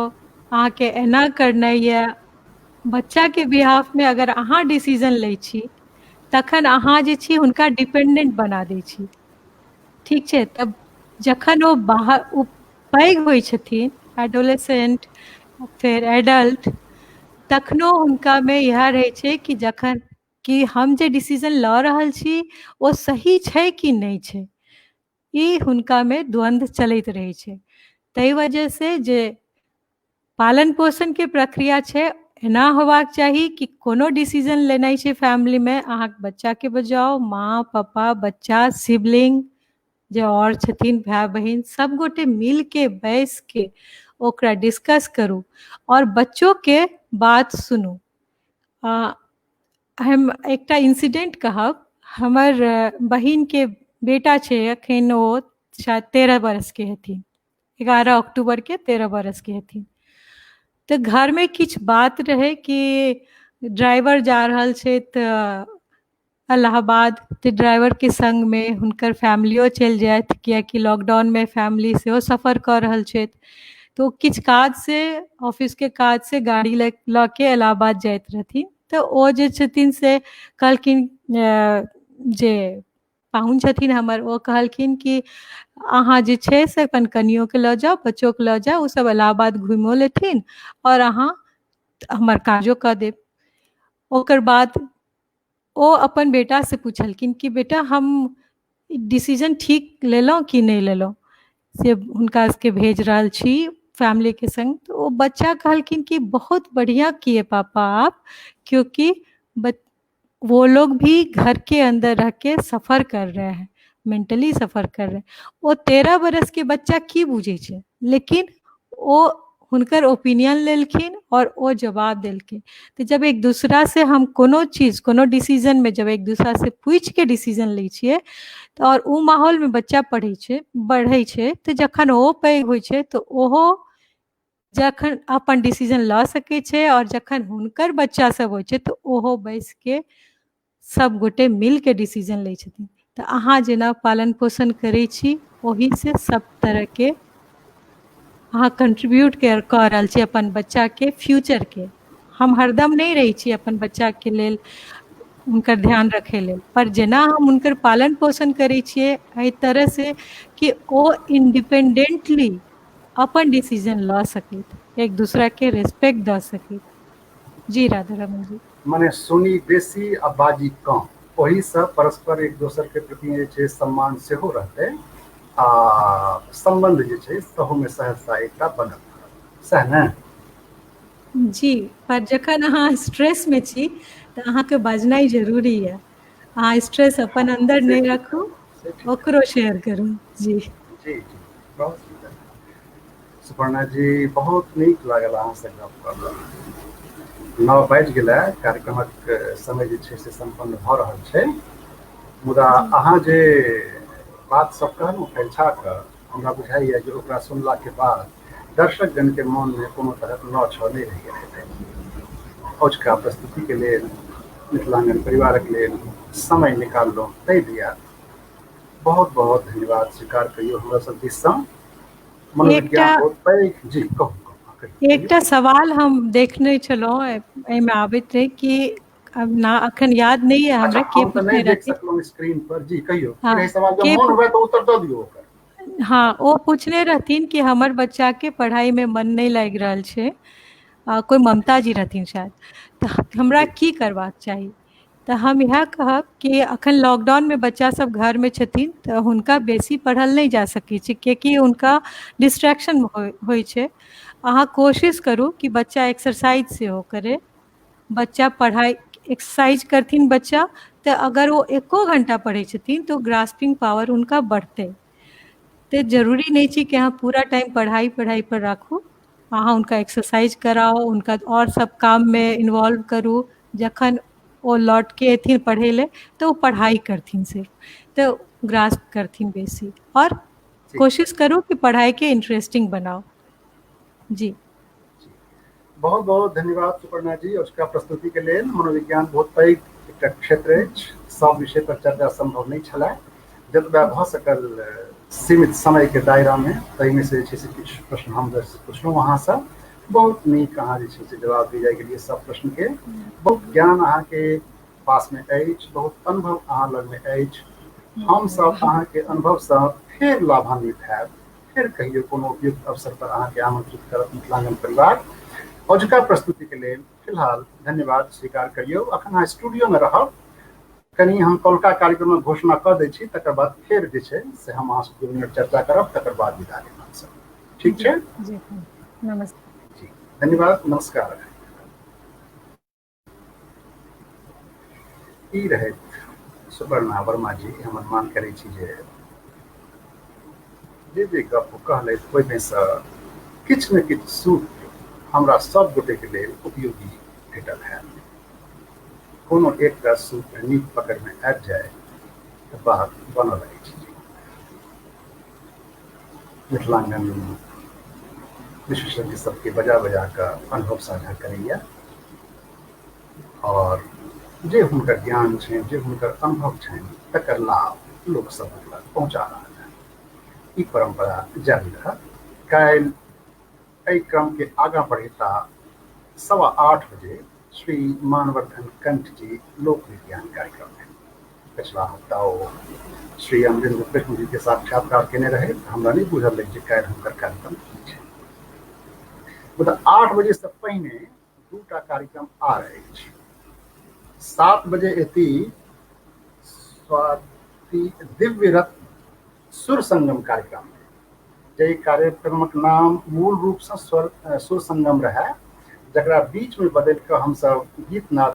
अहाँके एना करनाइ यऽ, बच्चा के बिहाफ में अगर अहाँ डिसीजन लै छी, तखन अहाँ जे छी हुनका डिपेंडेंट बना दै छी। ठीक छै, तब जखन ओ बाहर पैघ होइ छथिन, एडोलेसेंट फिर एडल्ट, तखनो हुनका में इएह रहै छै कि जखन कि हम जे डिसीजन लऽ रहल छी ओ सही छै कि नहीं छै, ई हुनका में द्वंद्व चलैत रहै छै। ताहि वजह से जे पालन पोषण के प्रक्रिया छै, एना होबाक चाही कि कोनो डिसीजन लेनाइ छै फैमिली में, अहाँ बच्चा के बजाओ, माँ पापा बच्चा सिबलिंग जे और छथिन भाई बहिन, सब गोटे मिल के बैस के ओकरा डिस्कस करू और बच्चों के बात सुनू। हम एकटा इंसिडेंट कहब, हमर बहिन के बेटा छै, अखन ओ शायद 13 बरस के हथिन, 11 अक्टूबर के 13 बरस के हथिन। तऽ घर में किछु बात रहे कि ड्राइवर जा रहल छै इलाहाबाद, तऽ ड्राइवर के संग में हुनकर फैमिलियो चलि जायत, कियाकि लॉकडाउन में फैमिली सेहो सफर कऽ रहल छथि। तो किछु काज से, ऑफिस के काज से गाड़ी लऽ के इलाहाबाद जाइत रहथिन। तऽ ओ जे छथिन से कहलखिन, जे पाहुन छथिन हमर, ओ कहलखिन कि अहाँ जे छै से अपन कनियो के लऽ जाउ, बच्चो के लऽ जाउ, ओ सब इलाहाबाद घुमियो लेथिन और अहाँ हमर काजो कऽ देब। ओकर बाद ओ अपन बेटा से पूछलखिन कि बेटा हम डिसीजन ठीक लेलहुँ कि नहीं लेलहुँ, से हुनका के भेज रहल छी फैमिली के संग। तो वो बच्चा कहलखिन कि बहुत बढ़िया किए पापा आप, क्योंकि वो लोग भी घर के अंदर रह के सफर कर रहे हैं, मेंटली सफर कर रहे हैं। वो 13 बरस के बच्चा की बुझे छै, लेकिन वो हुनकर ओपिनियन लेलखिन और वो जवाब देलखिन। तो जब एक दूसरा से हम कोनो चीज, कोनो डिसीजन में जब एक दूसरा से पूछ के डिसीजन लै छियै, तो और उ माहौल में बच्चा पढ़ै छै, बढ़ै छै, तो जखन ओ पैघ होइ छै तो ओहो जखन अपन डिसीजन लऽ सकै छै, और जखन हुनकर बच्चा सब होइ छै तो ओहो बैस के सब गोटे मिल के डिसीजन लै छथिन। तऽ अहाँ जेना पालन पोषण करै छी, ओही से सब तरह के अहाँ कंट्रीब्यूट कऽ रहल छी अपन बच्चा के फ्यूचर के। हम हरदम नहीं रही छी अपन बच्चा के लेल उनकर ध्यान रखे लेल, पर जेना हम उनकर पालन पोषण करै छियै एहि तरह से कि ओ इंडिपेंडेंटली अपन डिसीजन लऽ सकैत, एक दूसरा के रेस्पेक्ट दऽ सकैत। जी राधा रमन जी। मने सुनी बेसी आ बाजी कम, ओही से परस्पर एक दोसर के प्रति जे छै सम्मान सेहो रहतै, आ संबंध जे छै तहू में सहजता एकटा बनल, सह ने? जी, पर जखन अहाँ स्ट्रेस में छी तऽ अहाँके बजनाइ जरूरी है। अहाँ स्ट्रेस अपन अंदर नहीं रखू, ओकरो शेयर करू। जी जी जी, बहुत सुंदर। सुपर्णा जी, बहुत नीक लागल अहाँ से गप करल। 9 बाजि गेलै, कार्यक्रमक समय जे छै से संपन्न भऽ रहल छै, मुदा अहाँ जे बात सब कहलहुँ फैलछा कऽ, हमरा बुझाइए जे ओकरा सुनला के बाद दर्शक जन के मन में कोनो तरहक नौ-छौ नहीं रहि गेल हेतै। अजुका प्रस्तुति के लेल, मिथिलांगन परिवारक लेल समय निकाललहुँ, ताहि दिया बहुत बहुत धन्यवाद स्वीकार करियो हमरा सब दिस सँ। मनोविज्ञान बहुत पैघ। जी कहू। एकटा सवाल हम देखने छलहुँ, एहिमे आबैत रहे कि अब ना अखन याद नहीं है हमरा के हम तो पूछने नहीं देख रहथिन। सकलहुँ स्क्रीन पर। जी कहियो, हाँ, फिर सवाल जब के मोन हुए तो उत्तर दऽ दियौ ओकर। हाँ, वो पूछने रहथिन कि हमर बच्चा के पढ़ाई में मन नहीं लागि रहल छै। कोई ममता जी रहथिन शायद, तऽ हमरा जी की करबाक चाही। तऽ हम इएह कहब कि अखन लॉकडाउन में बच्चा सब घर में छथिन तऽ हुनका बेसी पढ़ल नहीं जा सकै छै, कियाकि हुनका डिस्ट्रैक्शन होइ छै। अहाँ कोशिश करू कि बच्चा एक्सरसाइज सेहो करे, बच्चा पढ़ाई एक्सरसाइज करथिन बच्चा, तऽ अगर वो एको घंटा पढ़ै छथिन तो ग्रास्पिंग पावर हुनका बढ़तै। तो जरूरी नहीं छै कि अहाँ पूरा टाइम पढ़ाई पढ़ाई पर राखू, अहाँ हुनका एक्सरसाइज कराओ, हुनका और सब काम में इन्वॉल्व करू। जखन ओ लौट के एथिन पढ़ै ले तो वो पढ़ाई करथिन सिर्फ, तो ग्रास्प करथिन बेसी। और ठीक छै। कोशिश करू कि पढ़ाई के इंटरेस्टिंग बनाओ। जी बहुत बहुत धन्यवाद सुपर्णा जी उसका प्रस्तुति के लेल। मनोविज्ञान बहुत पैघ एकटा क्षेत्र अछि, सब विषय पर चर्चा संभव नहीं छलै। जतबा भऽ सकल सीमित समय के दायरा में ताहिमे से जे छै से किछु प्रश्न हम पुछलहुँ अहाँसँ। बहुत नीक अहाँ जे छै से जवाब दी जाय गेलियै सब प्रश्न के। बहुत ज्ञान अहाँ के पास में अछि, बहुत अनुभव अहाँ लग में अछि। हम सब अहाँ के अनुभव से फेर लाभान्वित हैब। फिर कहियो कोनो उपयुक्त अवसर पर अहाँ के आमंत्रित करब मिथिलांगन परिवार। अजुका प्रस्तुति के लेल फिलहाल धन्यवाद स्वीकार करियौ। अखन अहाँ स्टूडियो में रहब, कनी हम कौलका कार्यक्रम में घोषणा कऽ दै छी, तकर बाद फेर जे छै से हम अहाँ से 2 मिनट चर्चा करब, तकर बाद विदा लेब हमसब। ठीक छै जी, नमस्कार। जी, धन्यवाद, नमस्कार। ई रहैत सुपर्णा वर्मा जी। हम अनुमान करै छी जे गप कहलथि ओहिमे सँ किछु ने किछु सूत्र हमरा सब गोटे के लेल उपयोगी भेटल है। कोनो एकटा सूत्र नीक पकड़ में आबि जाए तऽ बात बनऽ लगै छै। मिथिलांगन विशेषज्ञ सबके बजा बजा कऽ अनुभव साझा करैया, और जे हुनकर ज्ञान छनि, जे हुनकर अनुभव छनि, तकर लाभ लोक सब तक पहुँचा रहल है। ई परंपरा जारी रहत। काल्हि एहि क्रम के आगाँ बढ़ेता 8:15 बजे श्री मानवर्धन कंठ जी लोक विज्ञान कार्यक्रम में। पिछला हफ्ता ओ श्री अमरेंद्र कृष्ण जी के साक्षात्कार केने रहे, हमरा नहीं बुझल रहे जे काल्हि हुनकर कार्यक्रम की छै। मुदा 8 बजे से पहिने 2टा कार्यक्रम आ रहे अछि। 7 बजे एती स्वाति दिव्य रत्न सुर संगम कार्यक्रम में, जे कार्यक्रमक नाम मूल रूप से सुर संगम रहे, जकरा बीच में बदल के हम सब गीत नाद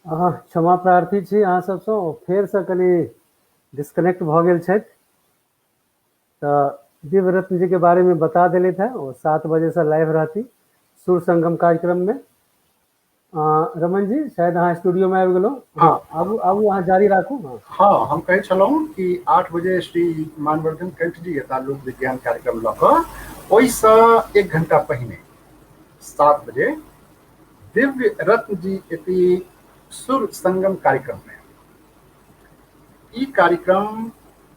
अहाँ क्षमा प्रार्थी छी अहाँ सबसँ, फेर से कनी डिस्कनेक्ट भऽ गेल छथि। तऽ दिव्य रत्न जी के बारे में बता देले थे, वो 7 बजे से लाइव रहती सुर संगम कार्यक्रम में। रमन जी शायद अहाँ स्टूडियो में आबि गेलहुँ। हाँ आबू आबू, अहाँ जारी राखू। हाँ, हम कहै छलहुँ कि 8 बजे श्री मानवर्धन कंठ जी एता लोक विज्ञान कार्यक्रम लऽ कऽ। ओहिसँ 1 घंटा पहिने 7 बजे दिव्य रत्न जी एती सुर संगम कार्यक्रम में। ई कार्यक्रम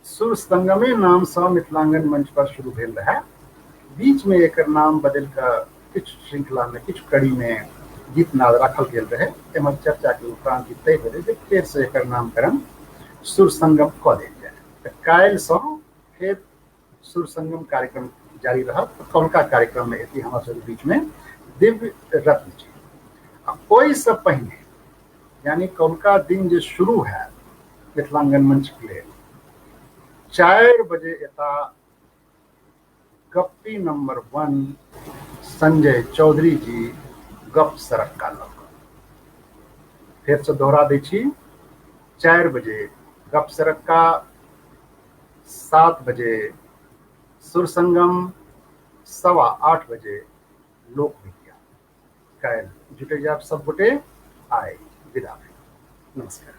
सुर संगमे नाम से मिथिलांगन मंच पर शुरू भेल रहे। बीच में एकर नाम बदल कऽ किछु श्रृंखला में, किछु कड़ी में गीत नाद राखल गेल रहे। एमहर चर्चा के उपरांत तय भेलै जे फेर से एकर नामकरण सुर संगम कऽ देल जाय। तऽ काल्हि सँ फेर सुर संगम कार्यक्रम जारी रहत। कौलका कार्यक्रम में एती हमरा सबके बीच में दिव्य रत्न जी। ओहिसँ पहिने यानी कौलका दिन जे शुरू है मिथिलांगन मंच के लेल, 4 बजे एता गप्पी नंबर 1 संजय चौधरी जी गप सरक्का लऽ कऽ। फेर से दोहरा दै छी, 4 बजे गप सरक्का, 7 बजे सुर संगम, 8:15 बजे लोक विज्ञान। काल्हि जुटे जायब सब गोटे। आइ विदा। नमस्कार।